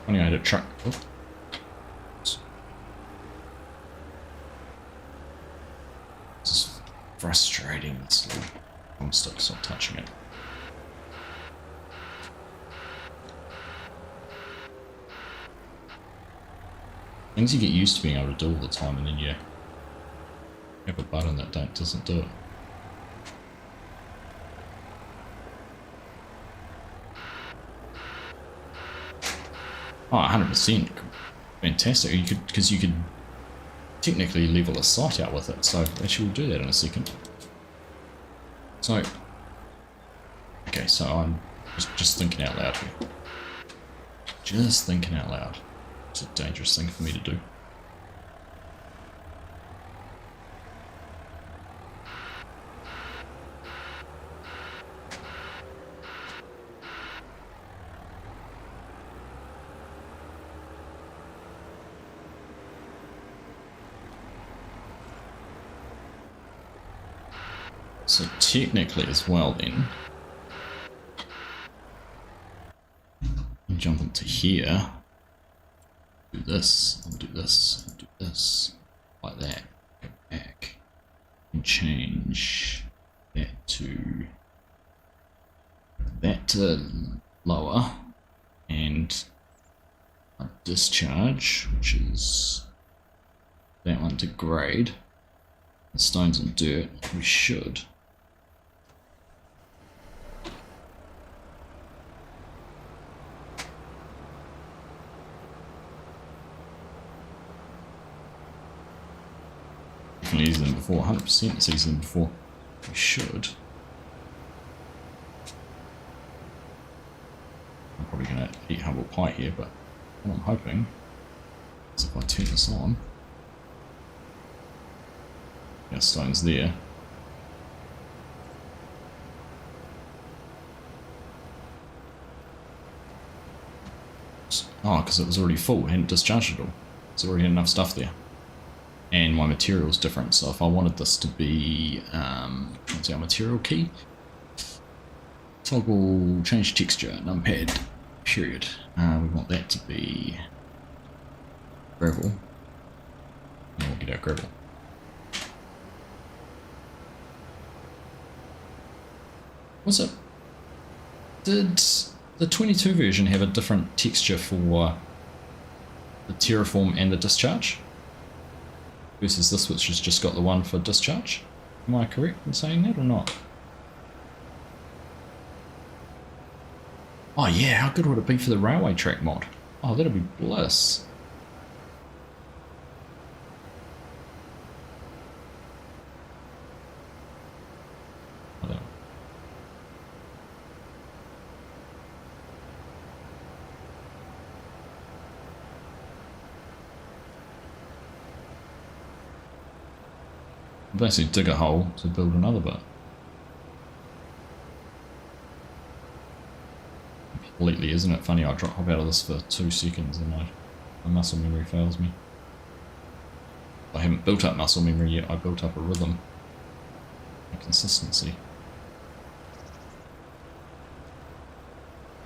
A: Funny, I had a truck. Oh. This is frustrating. This little thumbstick, stop touching it. Things you get used to being able to do all the time, and then you have a button that doesn't do it. Oh, 100%. Fantastic. You could, because you could technically level a site out with it. So actually we'll do that in a second. So, okay, so I'm just thinking out loud here. Just thinking out loud. It's a dangerous thing for me to do. So technically as well then, jump into here, do this, and do this, and do this, like that, go back, and change that to lower, and a discharge, which is that one to grade, the stones and dirt, we should. Easier than before, 100% it's easier than before. We should. I'm probably going to eat humble pie here, but what I'm hoping is if I turn this on, our stone's there. Oh, because it was already full, it hadn't discharged it all. So already had enough stuff there. And my material's different, so if I wanted this to be, what's our material key? Toggle change texture, numpad, period. We want that to be gravel. And we'll get our gravel. What's it? Did the 22 version have a different texture for the terraform and the discharge? Versus this, which has just got the one for discharge. Am I correct in saying that or not? Oh yeah, how good would it be for the railway track mod? Oh, that'd be bliss. I don't know. I'll basically dig a hole to build another bit. Completely, isn't it funny? I hop out of this for 2 seconds and my muscle memory fails me. I haven't built up muscle memory yet, I built up a rhythm, a consistency.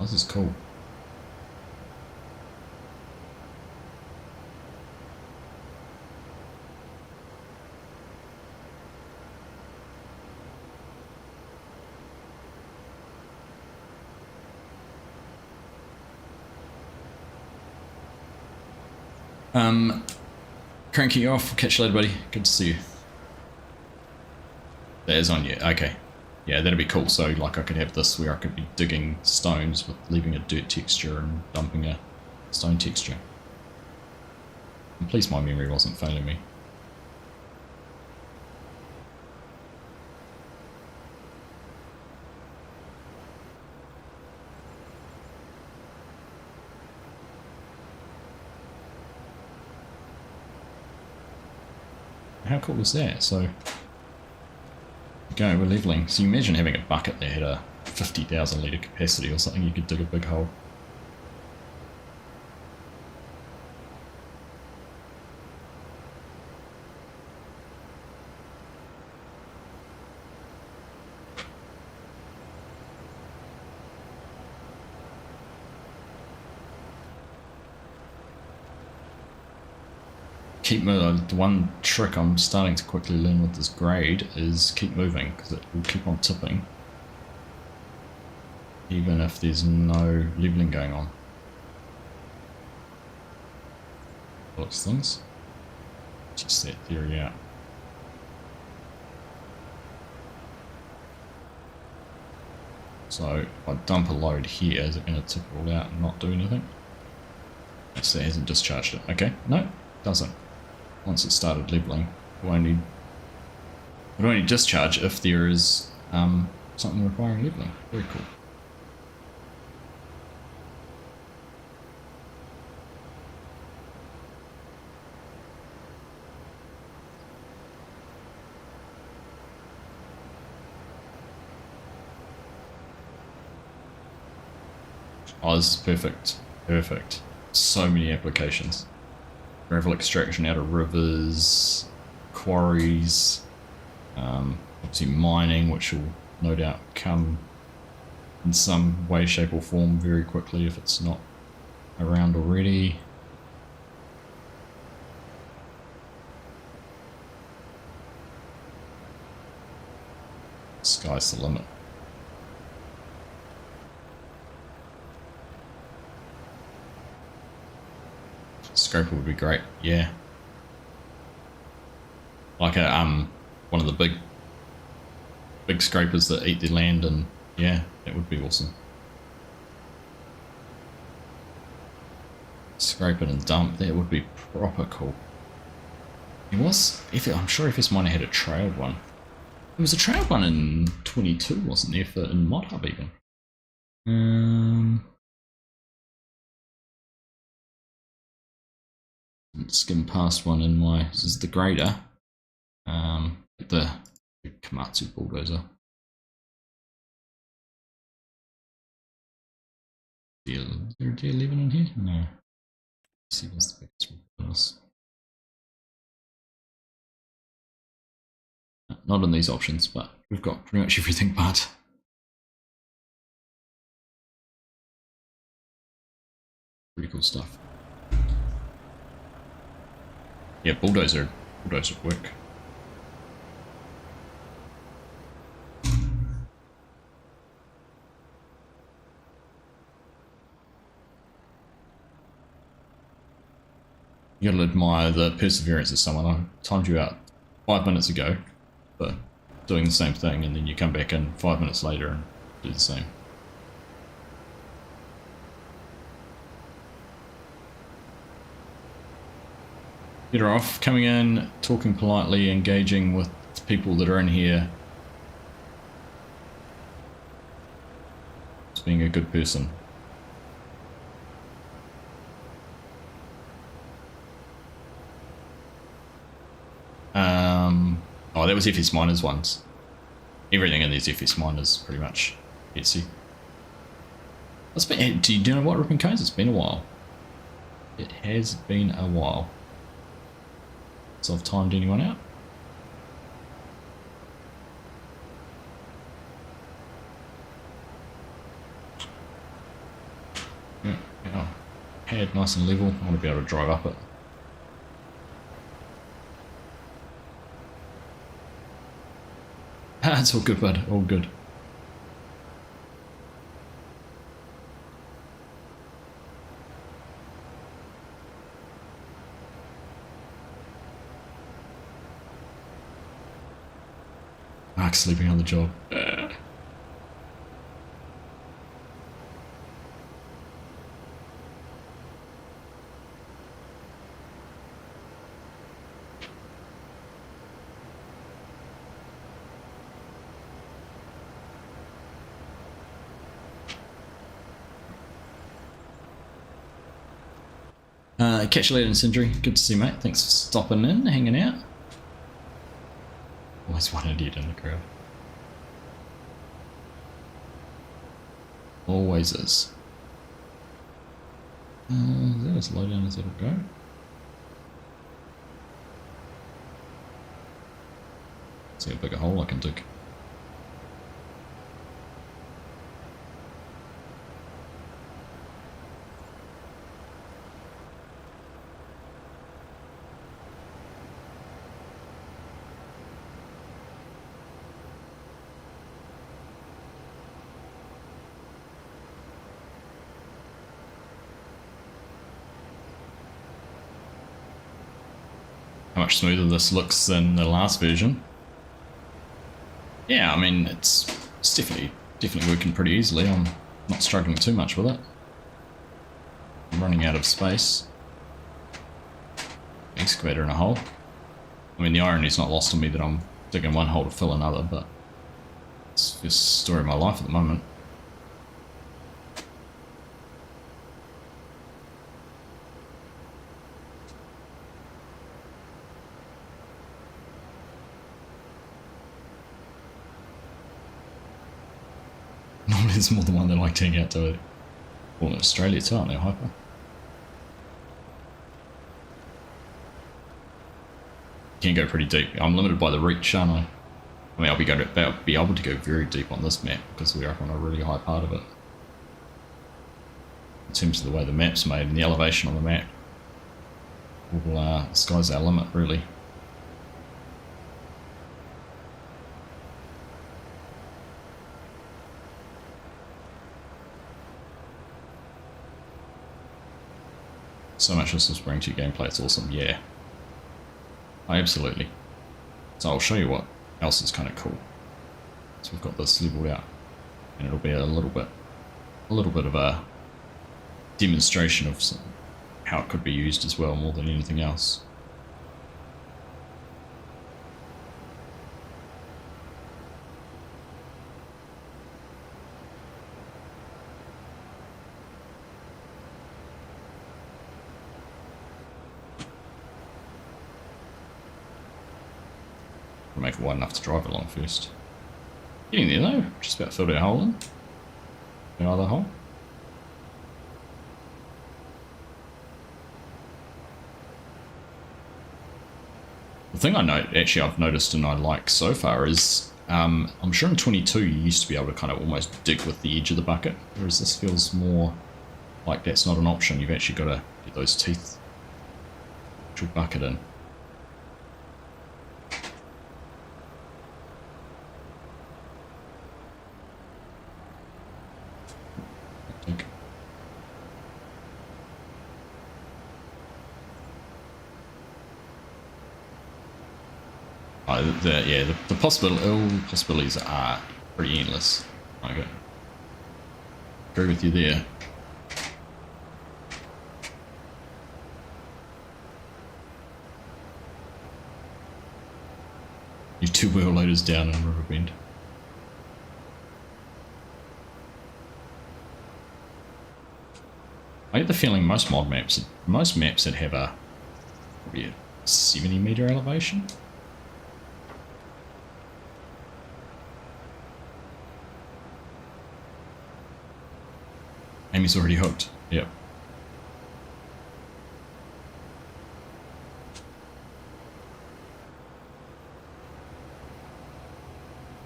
A: Oh, this is cool. Cranky off. Catch you later, buddy. Good to see you. That is on you. Okay. Yeah, that'd be cool. So, like, I could have this where I could be digging stones with leaving a dirt texture and dumping a stone texture. I'm pleased my memory wasn't failing me. How cool is that? So, go, we're leveling. So you imagine having a bucket that had a 50,000 litre capacity or something, you could dig a big hole. Keep moving. The one trick I'm starting to quickly learn with this grade is keep moving, because it will keep on tipping even if there's no leveling going on. Looks things. Just that theory out. So if I dump a load here, is it going to tip it all out and not do anything? So it hasn't discharged it. Okay, no, doesn't. Once it started leveling, it will only discharge if there is something requiring leveling. Very cool. Oh, this is perfect. Perfect. So many applications. Gravel extraction out of rivers, quarries, obviously mining, which will no doubt come in some way, shape or form very quickly if it's not around already. Sky's the limit. Scraper would be great, yeah. Like a one of the big scrapers that eat their land, and yeah, that would be awesome. Scrape it and dump, that would be proper cool. It was, I'm sure FS Miner had a trailed one. There was a trailed one in 22, wasn't there, for in Mod Hub even? Skim past one in my, this is the grader, the Komatsu bulldozer. Is there a D11 in here? No. Let's see what's the biggest bonus. Not in these options, but we've got pretty much everything but. Pretty cool stuff. Yeah, bulldozer work. You gotta admire the perseverance of someone. I timed you out 5 minutes ago for doing the same thing, and then you come back in 5 minutes later and do the same. Better off coming in, talking politely, engaging with people that are in here. Just being a good person. Oh, that was FS Miners ones. Everything in these FS Miners pretty much Etsy. It's been, do you know what, Ripping Cones? It's been a while. It has been a while. So I've timed anyone out? Yeah, pad nice and level. I want to be able to drive up it. It's all good, bud. All good. Mark's sleeping on the job. Catch you later in Sindri. Good to see you, mate. Thanks for stopping in, hanging out. Always one idiot in the crowd. Always is. Is that as low down as it'll go? See how big a hole I can dig. Much smoother this looks than the last version. Yeah, I mean it's definitely working pretty easily. I'm not struggling too much with it. I'm running out of space. Excavator in a hole. I mean the irony's not lost on me that I'm digging one hole to fill another, but it's just the story of my life at the moment. There's more than one that like to hang out to it. Well, in Australia too, aren't they, Hyper? You can go pretty deep. I'm limited by the reach, aren't I? I mean, I'll be able to go very deep on this map because we're up on a really high part of it. In terms of the way the map's made and the elevation on the map, well, the sky's our limit, really. So much this will bring to your gameplay, it's awesome, yeah. Absolutely. So I'll show you what else is kind of cool. So we've got this leveled out, and it'll be a little bit of a demonstration of how it could be used as well, more than anything else. Make it wide enough to drive along first. Getting there though, just about filled our hole in. Another hole. The thing I've noticed and I like so far is, I'm sure in 22 you used to be able to kind of almost dig with the edge of the bucket, whereas this feels more like that's not an option. You've actually got to get those teeth, put your bucket in. The possibilities are pretty endless. Okay, agree with you there. You two wheel loaders down in Riverbend. I get the feeling most maps that have a probably a 70-meter elevation. Amy's already hooked. Yep.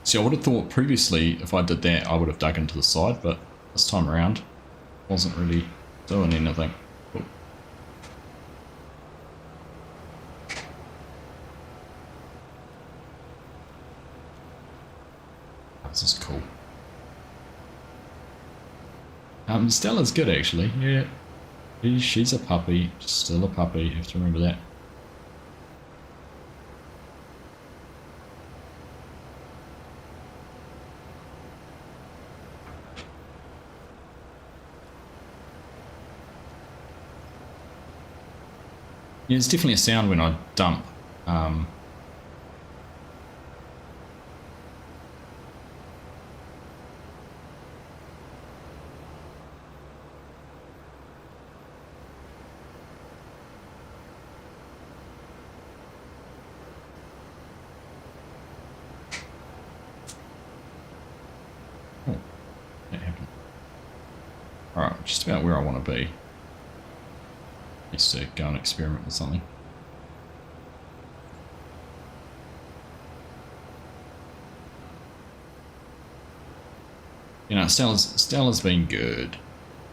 A: See, I would have thought previously if I did that I would have dug into the side, but this time around wasn't really doing anything. Oh. This is cool. Stella's good actually, yeah. She's a puppy, still a puppy, you have to remember that. Yeah, there's definitely a sound when I dump. Oh, that happened. Alright, just about where I want to be. Just to go and experiment with something. You know, Stella's been good.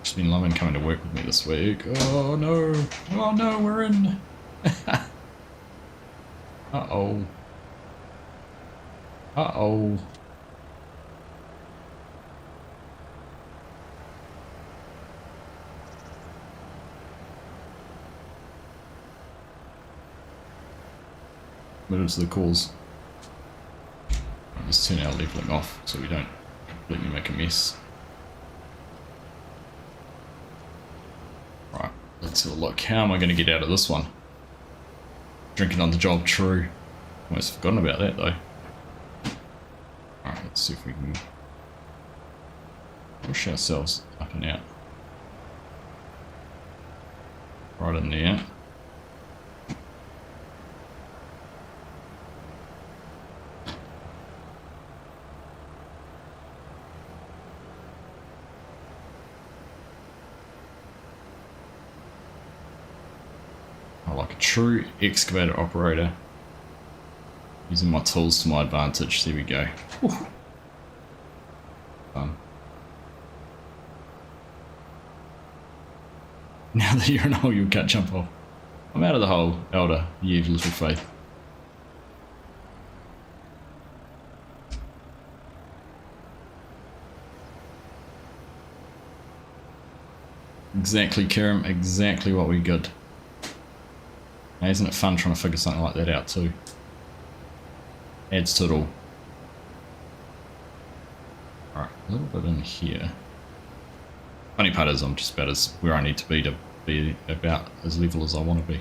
A: She's been loving coming to work with me this week. Oh no! Oh no, we're in! Uh-oh. Uh-oh. Moves the cause. I'll just turn our leveling off so we don't completely make a mess. Right, let's have a look. How am I going to get out of this one? Drinking on the job, true. Almost forgotten about that though. Alright, let's see if we can push ourselves up and out. Right in there. Like a true excavator operator, using my tools to my advantage. There we go. Fun. Now that you're in a hole, you can't jump off. I'm out of the hole, Elder. You have little faith. Exactly, Kerem. Exactly what we got. Now, isn't it fun trying to figure something like that out too? Adds to it all. Alright, a little bit in here. Funny part is I'm just about as where I need to be about as level as I want to be.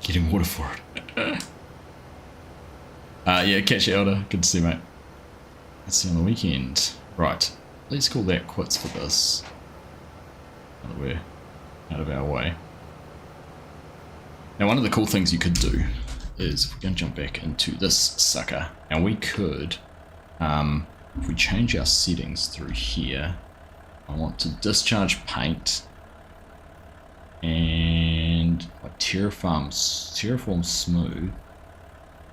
A: Getting water for it. Yeah, catch you, Elder. Good to see you, mate. Let's see on the weekend. Right, let's call that quits for this. Now that we're out of our way. Now, one of the cool things you could do is, if we're going to jump back into this sucker, and we could, if we change our settings through here, I want to discharge paint, and like Terraform smooth.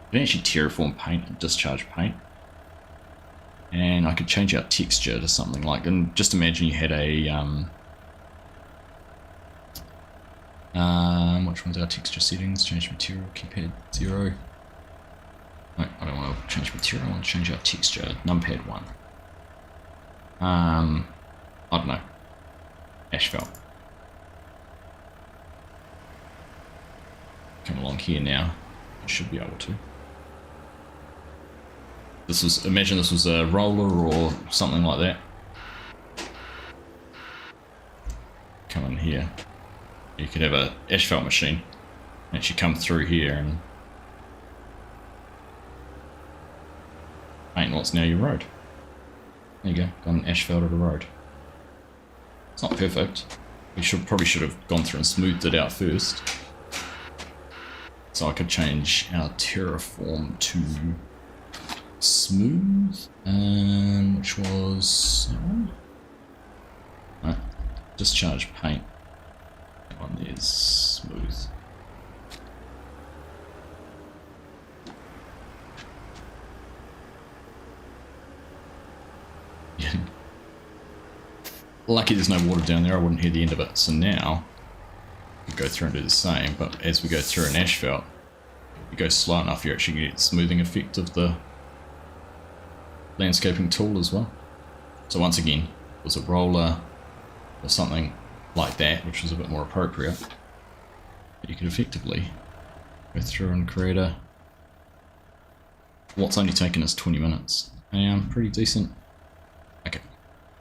A: I can actually terraform paint and discharge paint. And I could change our texture to something like, and just imagine you had a, which one's our texture settings? Change material, keypad 0. No, I don't want to change material, I want to change our texture, numpad 1. I don't know, asphalt. Come along here now, I should be able to. This was, imagine this was a roller or something like that. Come in here. You could have a asphalt machine actually come through here and paint what's now your road. There you go, got an asphalted road. It's not perfect. We probably should have gone through and smoothed it out first. So I could change our Terraform to smooth, which was that one. No, discharge paint. That one is smooth. Yeah. Lucky there's no water down there, I wouldn't hear the end of it. So now we go through and do the same, but as we go through an asphalt, if you go slow enough, you actually get the smoothing effect of the landscaping tool as well. So once again, it was a roller or something like that, which was a bit more appropriate. But you could effectively go through and create a what's only taken us 20 minutes. And pretty decent. Okay.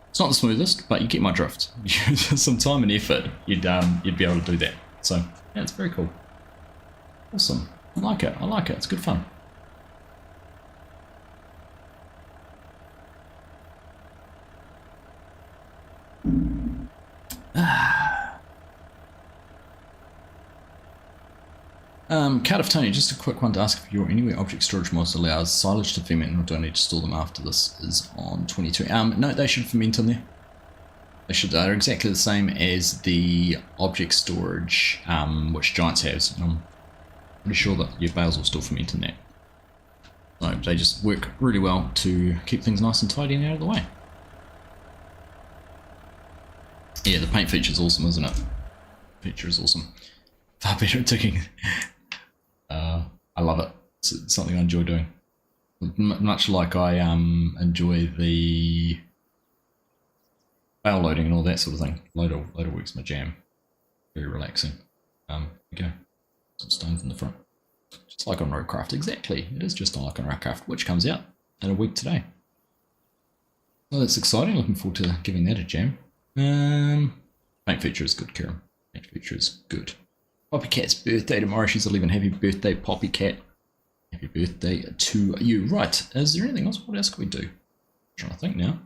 A: It's not the smoothest, but you get my drift. Some time and effort, you'd be able to do that. So yeah, it's very cool. Awesome. I like it. I like it. It's good fun. Cardiff Tony, just a quick one to ask if your Anywhere object storage mods allows silage to ferment, or do I need to store them after this is on 22? No, they should ferment on there. They're exactly the same as the object storage which Giants has. I'm pretty sure that your bales will still ferment in that. So they just work really well to keep things nice and tidy and out of the way. Yeah, the paint feature is awesome, isn't it? Feature is awesome. Far better at ticking. I love it. It's something I enjoy doing. Much like I enjoy the bale loading and all that sort of thing. Loader works my jam. Very relaxing. There we go. Some stones in the front. Just like on Roadcraft, exactly. It is just like on Roadcraft, which comes out in a week today. So that's exciting. Looking forward to giving that a jam. Paint feature is good, Karen. Paint feature is good. Poppycat's birthday tomorrow. She's 11. Happy birthday, Poppycat. Happy birthday to you. Right. Is there anything else? What else can we do? I'm trying to think now.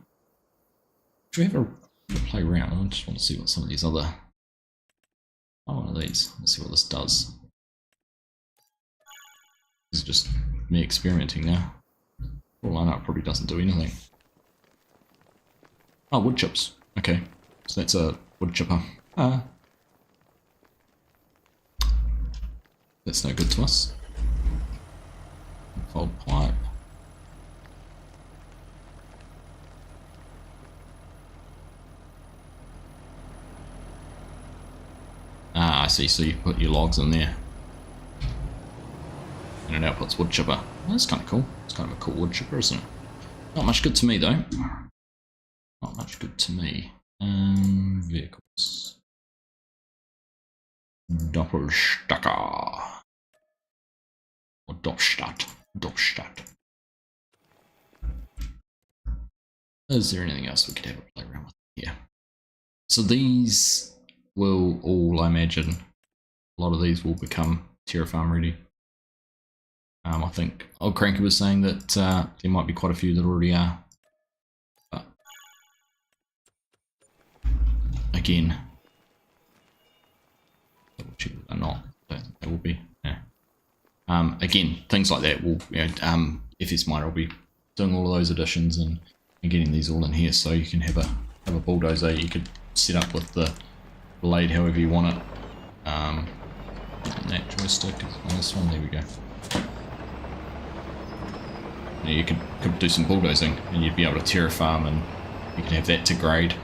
A: Should we have a play around? I just want to see what some of these other. Oh, one of these. Let's see what this does. This is just me experimenting now. Full lineup probably doesn't do anything. Oh, wood chips. Okay. So that's a wood chipper. That's no good to us. Fold pipe. I see. So you put your logs in there. And it outputs wood chipper. Well, that's kind of cool. It's kind of a cool wood chipper, isn't it? Not much good to me, though. Not much good to me. Vehicles. Doppelstacker. Or Doppstadt. Is there anything else we could have a play around with here? So these will all, I imagine, a lot of these will become Terra Farm ready. I think Old Cranky was saying that there might be quite a few that already are. But again, double check that they're not. They will be. Yeah. Again, things like that will, FS Miner will be doing all of those additions and getting these all in here, so you can have a bulldozer. You could set up with the blade however you want it. And that joystick is on this one. There we go. Yeah, you could do some bulldozing, and you'd be able to Terra Farm, and you could have that to grade.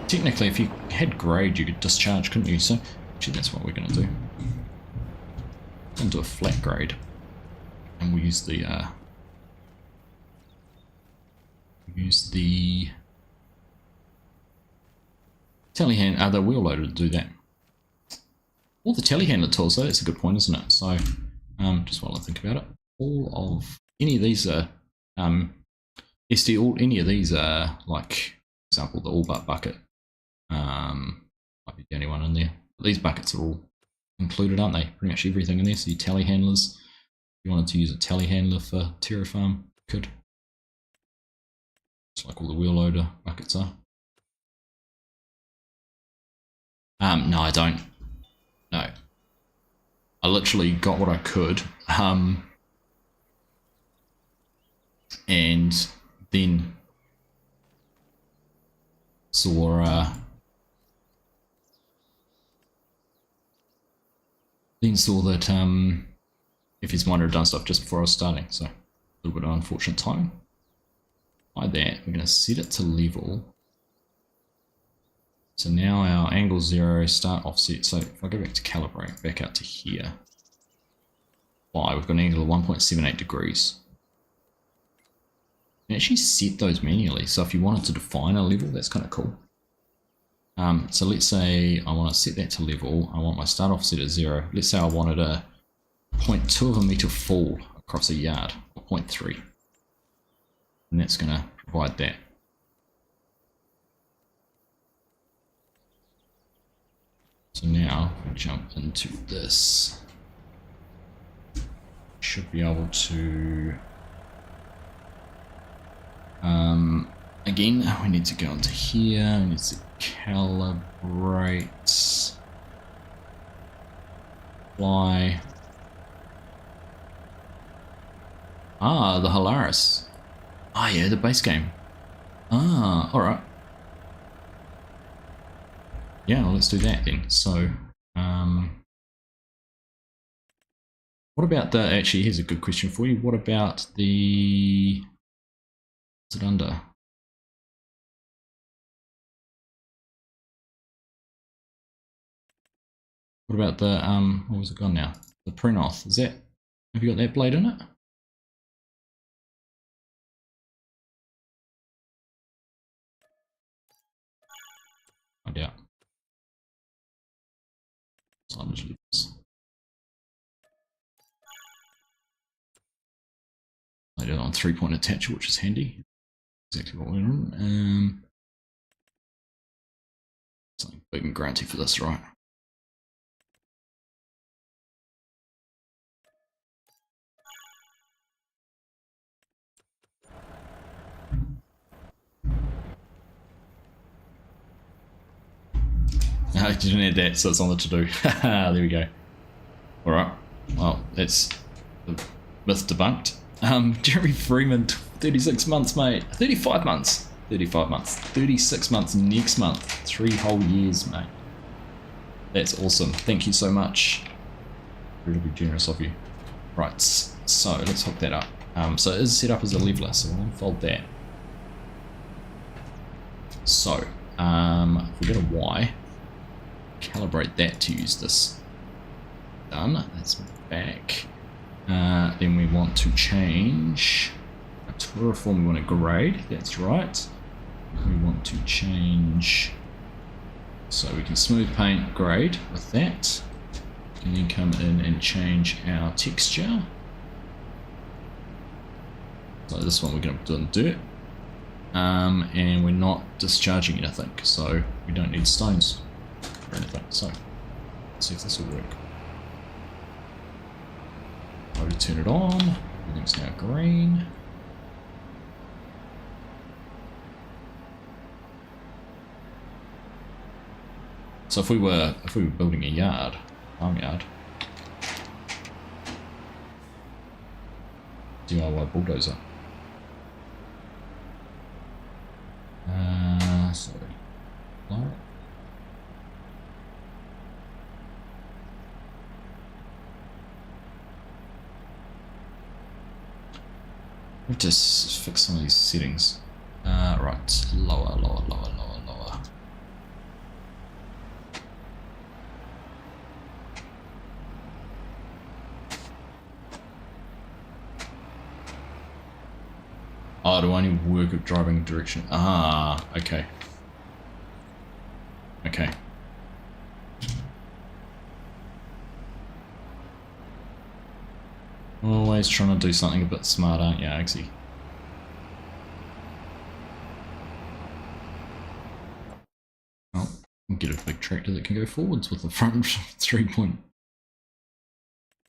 A: Technically, if you had grade, you could discharge, couldn't you? So, actually, that's what we're going to do. We're going to do a flat grade, and we'll use the telehandler, the wheel loader to do that. Or the telehandler tools, so that's a good point, isn't it? So Just while I think about it, all of any of these are SD. All any of these are like, for example, the all but bucket. Might be the only one in there. But these buckets are all included, aren't they? Pretty much everything in there. So your tally handlers. If you wanted to use a tally handler for Terrafarm, you could. Just like all the wheel loader buckets are. No, I don't. No. I literally got what I could. And then saw that if his miner had done stuff just before I was starting, so a little bit of unfortunate timing. By that, we're going to set it to level. So now our angle 0, start offset. So if I go back to calibrate, back out to here, we've got an angle of 1.78 degrees. You can actually set those manually. So if you wanted to define a level, that's kind of cool. So let's say I want to set that to level. I want my start offset at 0. Let's say I wanted a 0.2 of a meter fall across a yard, or 0.3. And that's going to provide that. So now we jump into this. Should be able to again, we need to go into here, we need to calibrate, fly. The Holaris. Yeah, the base game. Alright. Yeah, well, let's do that then. So, what about the, actually, here's a good question for you. What about the, what's it under? What about the, what was it gone now? The Prenoth, is that, have you got that blade in it? I doubt. So I'll just leave this. I did it on 3-point attacher, which is handy. Exactly what we're on. Something big and grunty for this, right? No, you didn't add that, so it's on the to-do. There we go. Alright, well, that's the myth debunked. Jeremy Freeman, 36 months, mate. 35 months. 35 months. 36 months next month. 3 whole years, mate. That's awesome. Thank you so much. Really generous of you. Right, so let's hook that up. So it is set up as a leveler, so we'll unfold that. So, if we go to Y, calibrate that to use this. Done. That's back. Then we want to change a Terrafarm. We want to grade. That's right. We want to change, so we can smooth paint grade with that. And then come in and change our texture. So this one we're going to do in dirt. And we're not discharging anything, so we don't need stones or anything. So let's see if this will work. I would turn it on. Everything's now green. So if we were building a yard, farmyard, DIY bulldozer. Sorry. Alright. We have to fix some of these settings. Right, lower. Oh, do I only work with driving direction? Okay. Okay. Always trying to do something a bit smart, aren't you, Agsy? Oh, we'll get a big tractor that can go forwards with the front 3 point.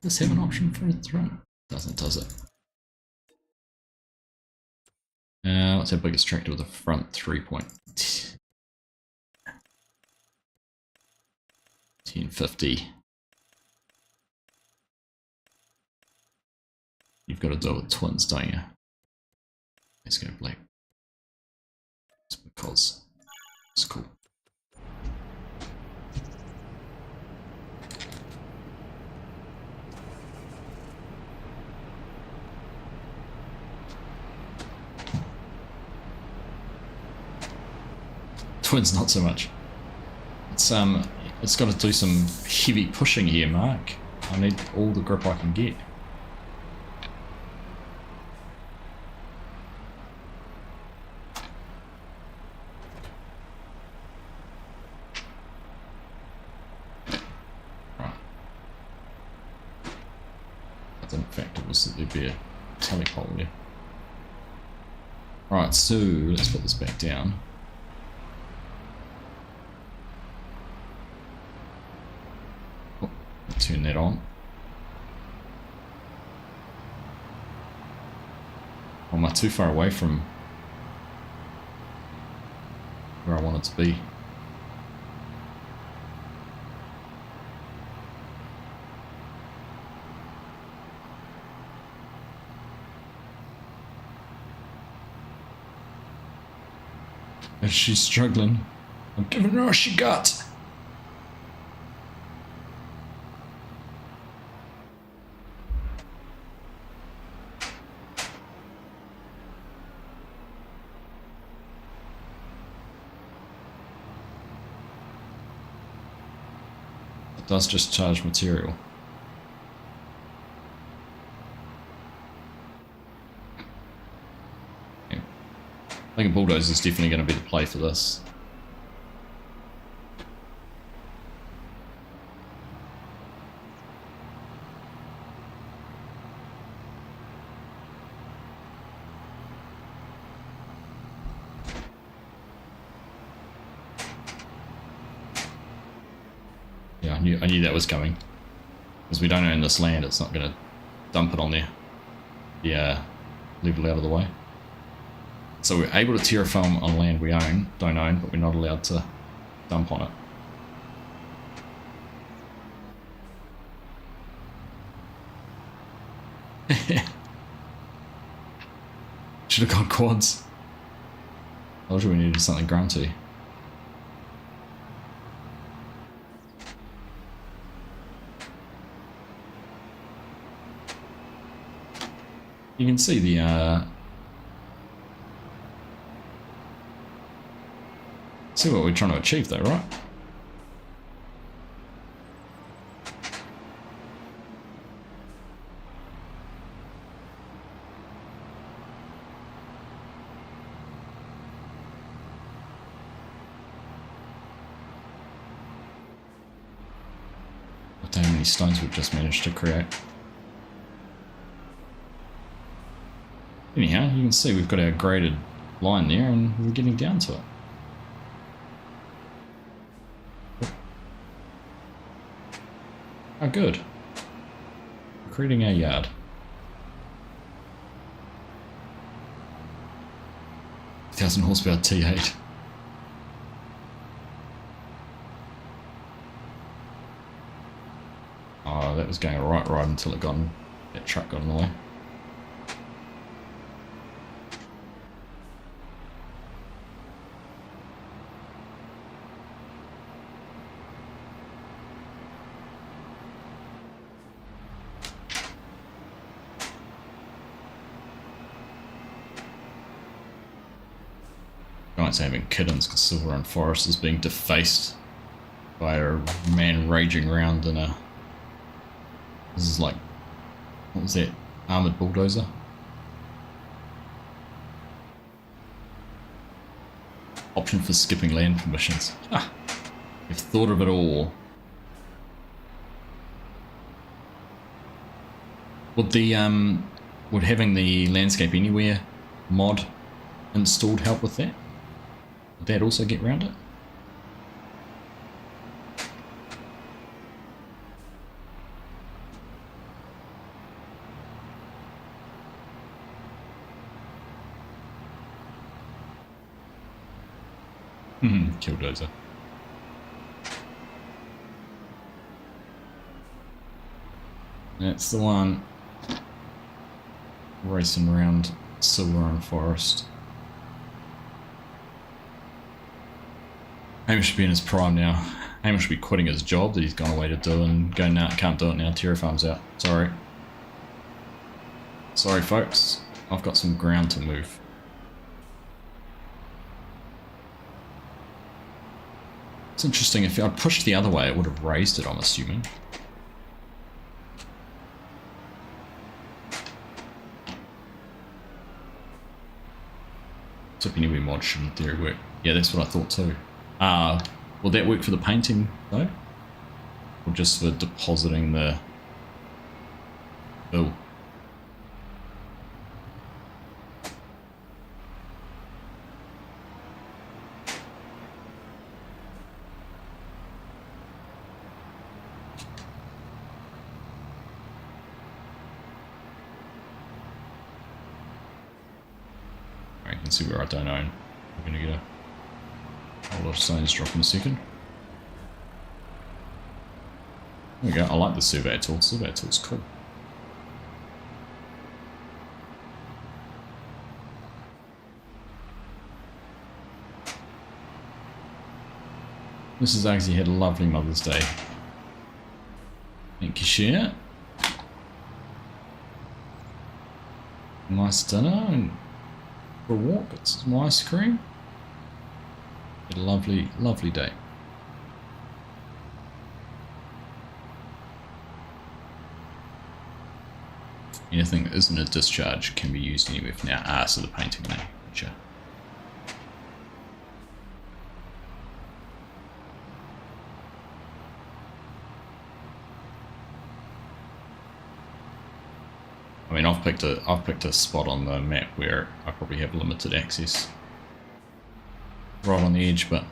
A: Does this have an option for the front? Doesn't, does it? What's our biggest tractor with a front 3 point? 1050. You've got to do it with twins, don't you? Let's go black. It's because it's cool. Twins not so much. It's got to do some heavy pushing here, Mark. I need all the grip I can get. Right. I didn't factor was that there'd be a telepole there. Right, so let's put this back down. Turn that on. Am I too far away from where I want it to be? Is she struggling? I'm giving her all she got. Does just charge material. Yeah. I think a bulldozer is definitely going to be the play for this. Yeah, I knew that was coming. Because we don't own this land, it's not going to dump it on there. Yeah, level out of the way. So we're able to terraform on land we don't own, but we're not allowed to dump on it. Should have got quads. I told you we needed something grunty. You can see the see what we're trying to achieve though, right? Look at how many stones we've just managed to create. Anyhow, you can see we've got our graded line there and we're getting down to it. Oh, good. We're creating our yard. 1000 horsepower T8. Oh, that was going right until that truck got in the way. Giants having kittens because Silverrun Forest is being defaced by a man raging around in a... This is like... What was that? Armoured bulldozer? Option for skipping land permissions. Ah, you've thought of it all. Would the would having the landscape anywhere mod installed help with that? Would that also get around it? Killdozer. That's the one racing around Silver Forest. Hamish should be in his prime now. Hamish should be quitting his job that he's gone away to do and going now, can't do it now. Terra Farm's out. Sorry. Sorry folks, I've got some ground to move. It's interesting, if I'd pushed the other way it would have raised it, I'm assuming. Tip anywhere mod should in theory work. Yeah, that's what I thought too. Will that work for the painting though? Or just for depositing the bill? You can see where I don't own. I'm going to get a whole lot of stones drop in a second. There we go. I like the surveyor tool. Surveyor tool's cool. Mrs. Agsy had a lovely Mother's Day. Thank you, Share. Nice dinner and for a walk, got some ice cream. Had a lovely, lovely day. Anything that isn't a discharge can be used anywhere for now. Ah, so the painting now. Gotcha. I mean, I've picked a spot on the map where I probably have limited access, right on the edge, but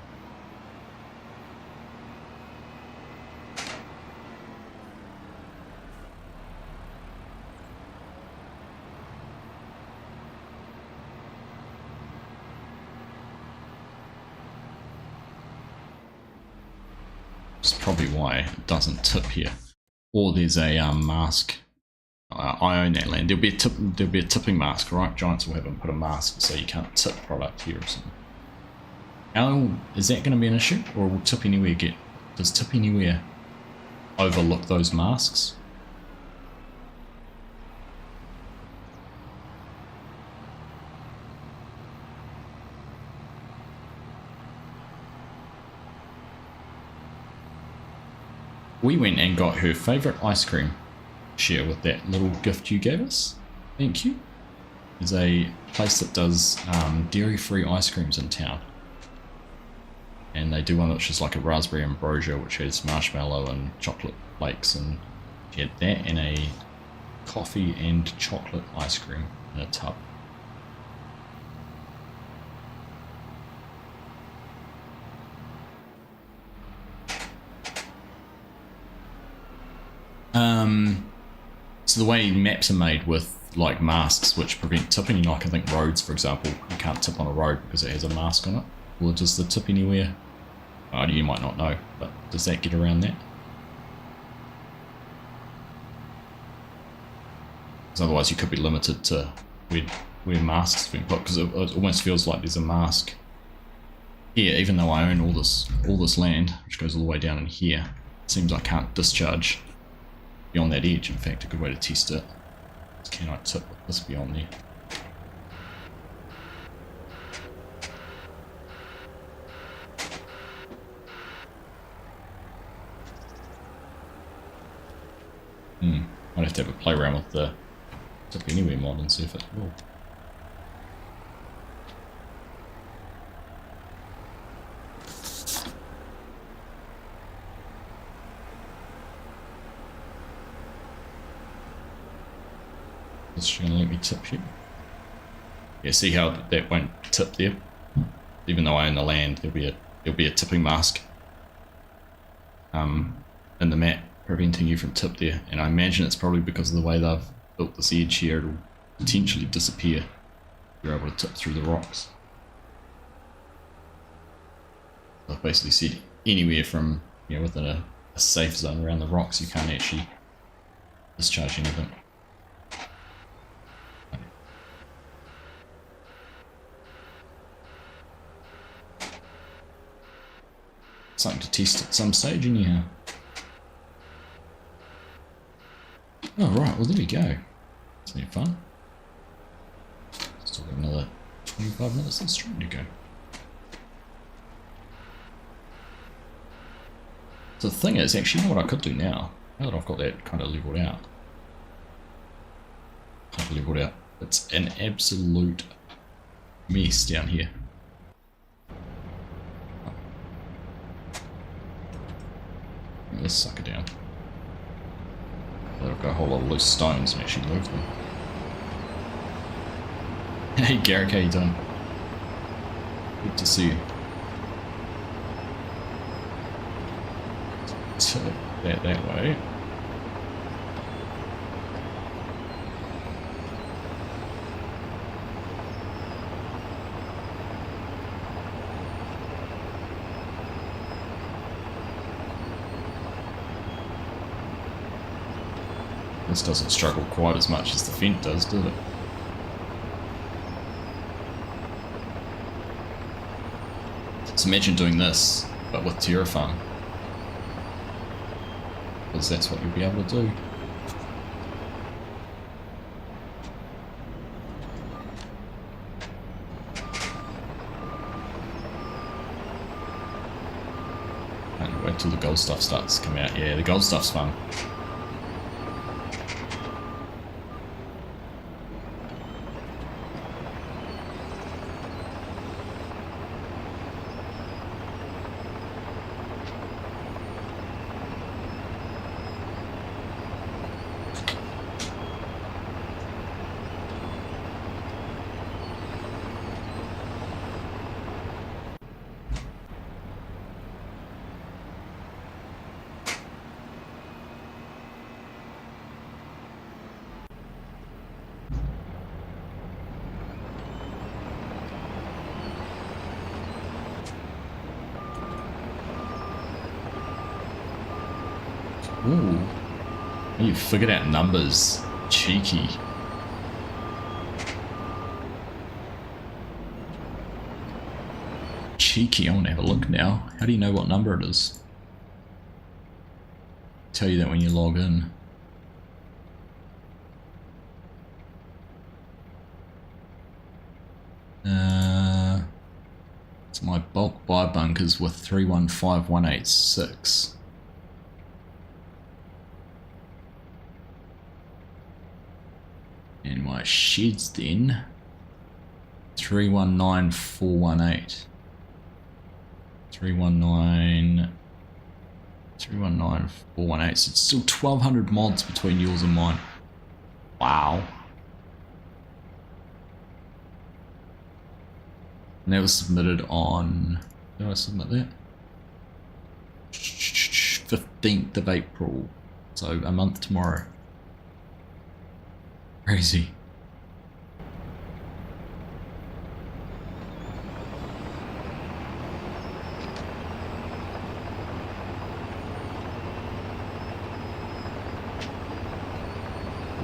A: it's probably why it doesn't tip here. Or there's a mask. I own that land. There'll be a tipping mask, right? Giants will have them put a mask so you can't tip product here or something. How is that going to be an issue, or will Tip Anywhere get? Does Tip Anywhere overlook those masks? We went and got her favourite ice cream. Share with that little gift you gave us. Thank you. There's a place that does dairy-free ice creams in town. And they do one which is like a raspberry ambrosia, which has marshmallow and chocolate flakes, and you get that and a coffee and chocolate ice cream in a tub. So the way maps are made with like masks which prevent tipping, like I think roads for example, you can't tip on a road because it has a mask on it. Or does the Tip Anywhere, you might not know, but does that get around that? Because otherwise you could be limited to where masks have been put, because it almost feels like there's a mask here, even though I own all this land, which goes all the way down in here. It seems I can't discharge beyond that edge. In fact, a good way to test it is, can I tip with this beyond there? Might have to have a play around with the Tip Anywhere mod and see if it will. Is she gonna let me tip here? Yeah, see how that won't tip there? Even though I own the land, there'll be a tipping mask in the map preventing you from tip there, and I imagine it's probably because of the way they've built this edge here. It'll potentially disappear if you're able to tip through the rocks. I've basically said anywhere from, you know, within a safe zone around the rocks you can't actually discharge anything. Something to test at some stage anyhow. Oh right, well there we go. It's been fun. Still got another 25 minutes of stream to go. So the thing is, actually, you know what I could do now that I've got that kind of leveled out. It's an absolute mess down here. Bring this sucker down. I've got a whole lot of loose stones and actually move them. Hey Garrick, how you doing? Good to see you. Tip that way. This doesn't struggle quite as much as the Fent does it? So imagine doing this, but with Terrafarm. Because that's what you'll be able to do. And wait till the gold stuff starts to come out. Yeah, the gold stuff's fun. Ooh, you figured out numbers. Cheeky. Cheeky, I want to have a look now. How do you know what number it is? Tell you that when you log in. It's my bulk buy bunkers with 315186. And my sheds then 319418. 319418. So it's still 1200 mods between yours and mine. Wow. And that was submitted on, did I submit that? 15th of April. So a month tomorrow. Crazy.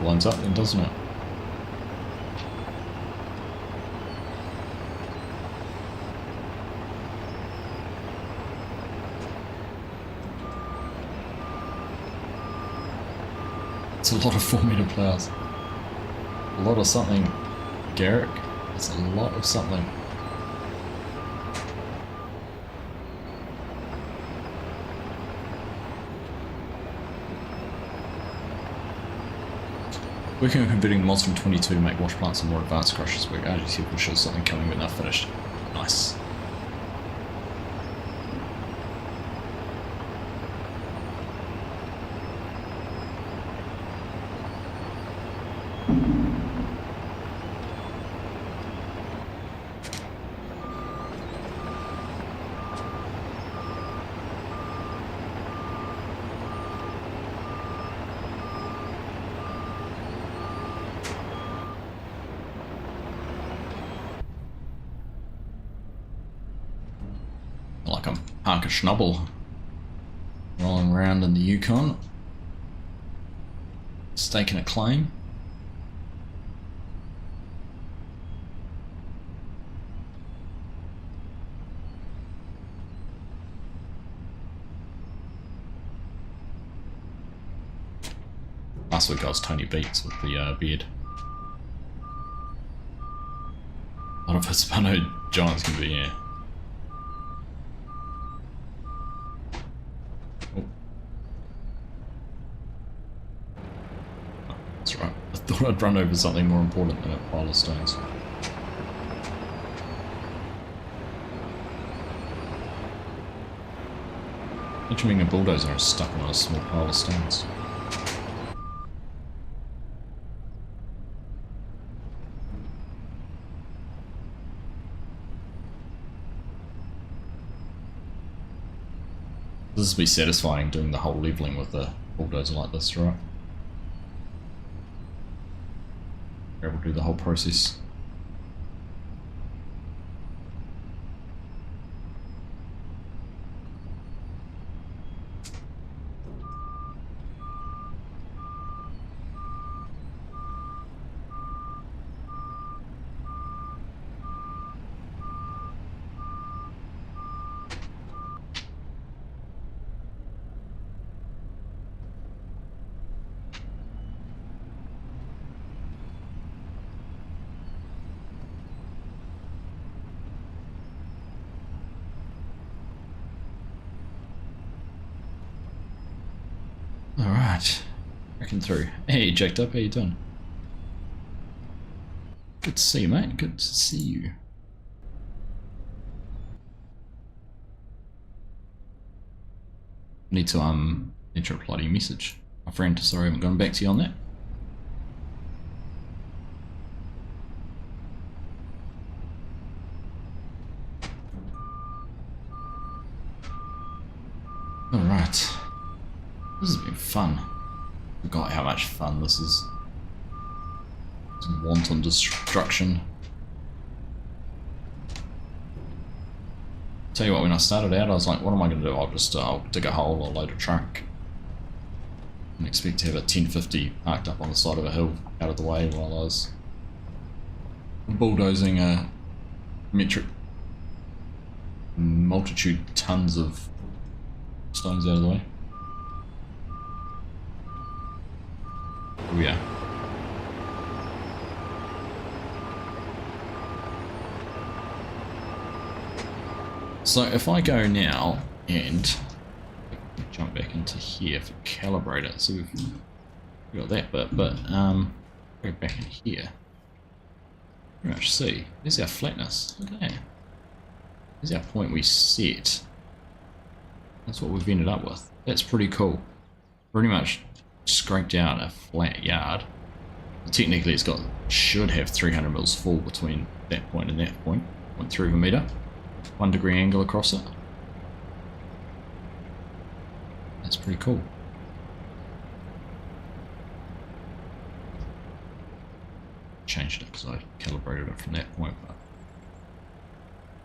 A: Lines up then, doesn't it? It's a lot of 4-meter plows. A lot of something, Garrick. It's a lot of something. Working on converting mods from 22 to make wash plants and more advanced crushers work. RGT will show something coming but not finished. Nice. like I'm Parker Schnubble rolling around in the Yukon, staking a claim. Last week I was Tony Beats with the beard. A lot of Hispano giants can be here. Oh. Oh, that's right. I thought I'd run over something more important than a pile of stones. Picturing a bulldozer is stuck on a small pile of stones. This will be satisfying doing the whole leveling with a bulldozer like this, right? We're able to do the whole process. Alright, breaking through. Hey, jacked up, how you doing? Good to see you, mate. Good to see you. Need to enter a bloody message. My friend, sorry I haven't gone back to you on that. Alright. This has been fun. Forgot how much fun this is. Some wanton destruction. Tell you what, when I started out I was like, what am I going to do? I'll dig a hole, I'll load a truck and expect to have a 1050 parked up on the side of a hill out of the way while I was bulldozing a multitude tons of stones out of the way. Oh yeah. So if I go now and jump back into here for calibrator, so we've got that bit, but go back in here. Pretty much see. There's our flatness. Look at that. There's our point we set. That's what we've ended up with. That's pretty cool. Pretty much scraped out a flat yard. Technically it's should have 300 mils full between that point and that point. 0.3 of a meter. 1 degree angle across it. That's pretty cool. Changed it because I calibrated it from that point, but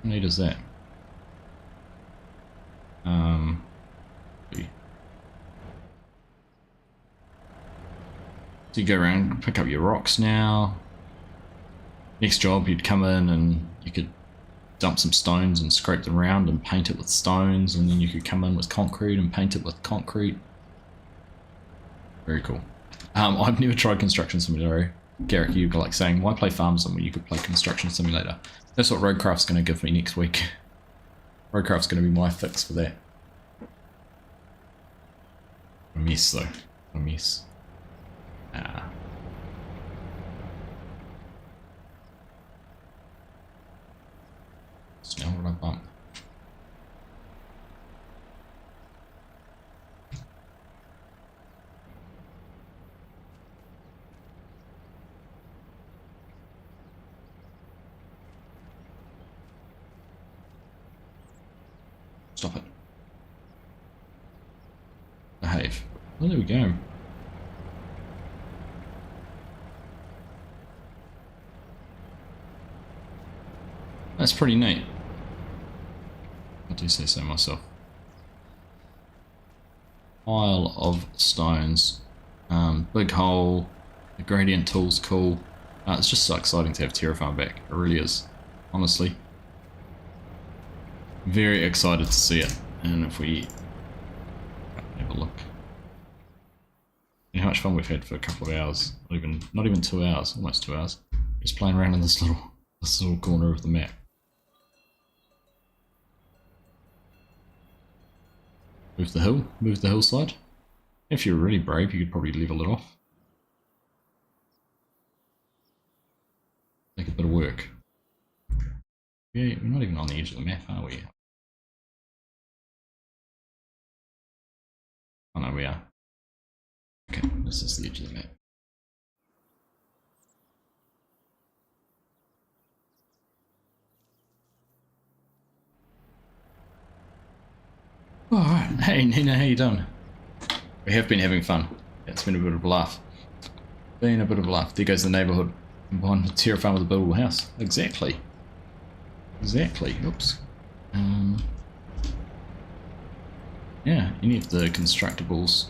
A: how neat is that? So you go around, pick up your rocks now. Next job, you'd come in and you could dump some stones and scrape them around and paint it with stones, and then you could come in with concrete and paint it with concrete. Very cool. I've never tried Construction Simulator. Garrick, you were like saying, why play Farm Sim when you could play Construction Simulator? That's what Roadcraft's going to give me next week. Roadcraft's going to be my fix for that. A mess though. A mess. So now what I bump? Stop it. Behave. Oh, there we go. That's pretty neat. I do say so myself. Pile of stones. Big hole. The gradient tool's cool. It's just so exciting to have Terra Farm back. It really is. Honestly. Very excited to see it. And if we have a look. You know how much fun we've had for a couple of hours. Not even 2 hours. Almost 2 hours. Just playing around in this little corner of the map. Move the hillside. If you're really brave, you could probably level it off. Take a bit of work. Yeah, we're not even on the edge of the map, are we? Oh no, we are. Okay, this is the edge of the map. Alright, hey Nina, how you doing? We have been having fun. It's been a bit of a laugh. There goes the neighbourhood. Behind the Terra Farm with a buildable house. Exactly. Oops. Yeah, any of the constructibles.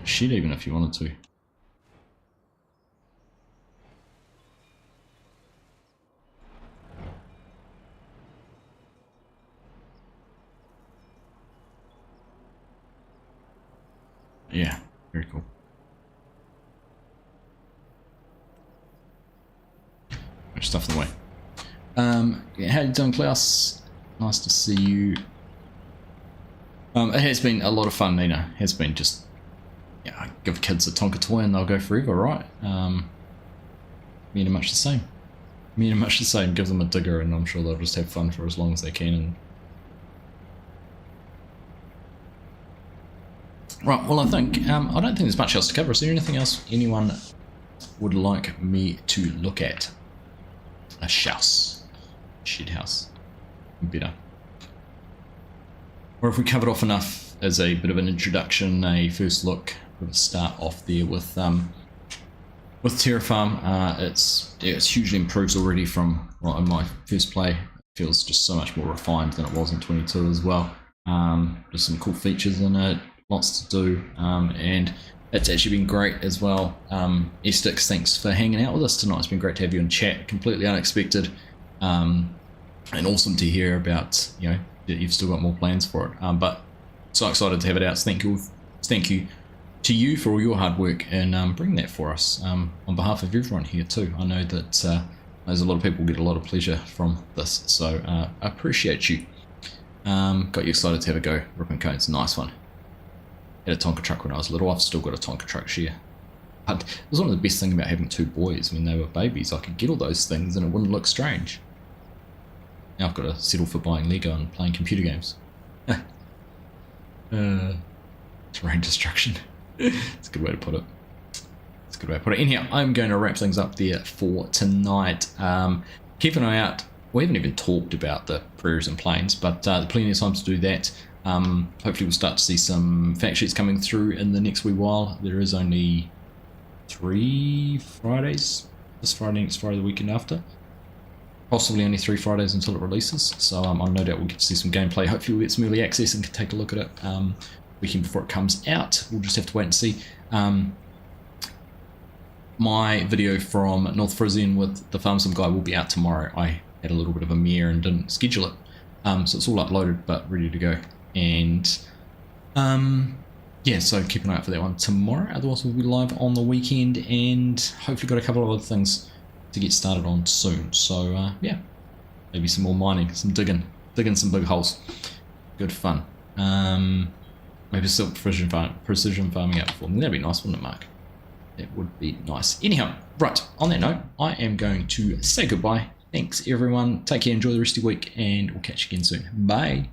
A: Shed even if you wanted to. Yeah, very cool. Much stuff in the way. Yeah, how you doing, Klaus? Nice to see you. It has been a lot of fun, Nina. It has been just, yeah, I give kids a Tonka toy and they'll go forever, right? Me and much the same. Give them a digger and I'm sure they'll just have fun for as long as they can. And right, well I think, I don't think there's much else to cover. Is there anything else anyone would like me to look at? A shed house, better. Or if we covered off enough as a bit of an introduction, a first look, we'll start off there with Terra Farm. It's hugely improved already from in my first play. It feels just so much more refined than it was in 22 as well. There's some cool features in it, lots to do, and it's actually been great as well. Estix, thanks for hanging out with us tonight. It's been great to have you in chat. Completely unexpected, and awesome to hear about, you know, that you've still got more plans for it. But so excited to have it out. So thank you to you for all your hard work and bringing that for us. On behalf of everyone here too, I know that there's a lot of people get a lot of pleasure from this. So I appreciate you. Got you excited to have a go. Ripping cones, nice one. Had a Tonka truck when I was little. I've still got a Tonka truck share. But it was one of the best things about having two boys when they were babies. I could get all those things and it wouldn't look strange. Now I've got to settle for buying Lego and playing computer games. Terrain destruction. It's a good way to put it. Anyhow, I'm going to wrap things up there for tonight. Keep an eye out. We haven't even talked about the prairies and plains, but there's plenty of time to do that. Hopefully we'll start to see some fact sheets coming through in the next wee while. There is only 3 Fridays. This Friday, next Friday, the weekend after. Possibly only 3 Fridays until it releases. So I no doubt we'll get to see some gameplay. Hopefully we'll get some early access and can take a look at it weekend before it comes out. We'll just have to wait and see. My video from North Frisian with the Farm Sim guy will be out tomorrow. I had a little bit of a mare and didn't schedule it. So it's all uploaded but ready to go. And yeah, so keep an eye out for that one tomorrow. Otherwise we'll be live on the weekend and hopefully got a couple of other things to get started on soon. So yeah, maybe some more mining, some digging some big holes. Good fun. Maybe still precision farming out for them. That'd be nice, wouldn't it, Mark? That would be nice. Anyhow, right, on that note, I am going to say goodbye. Thanks everyone. Take care, enjoy the rest of your week, and we'll catch you again soon. Bye.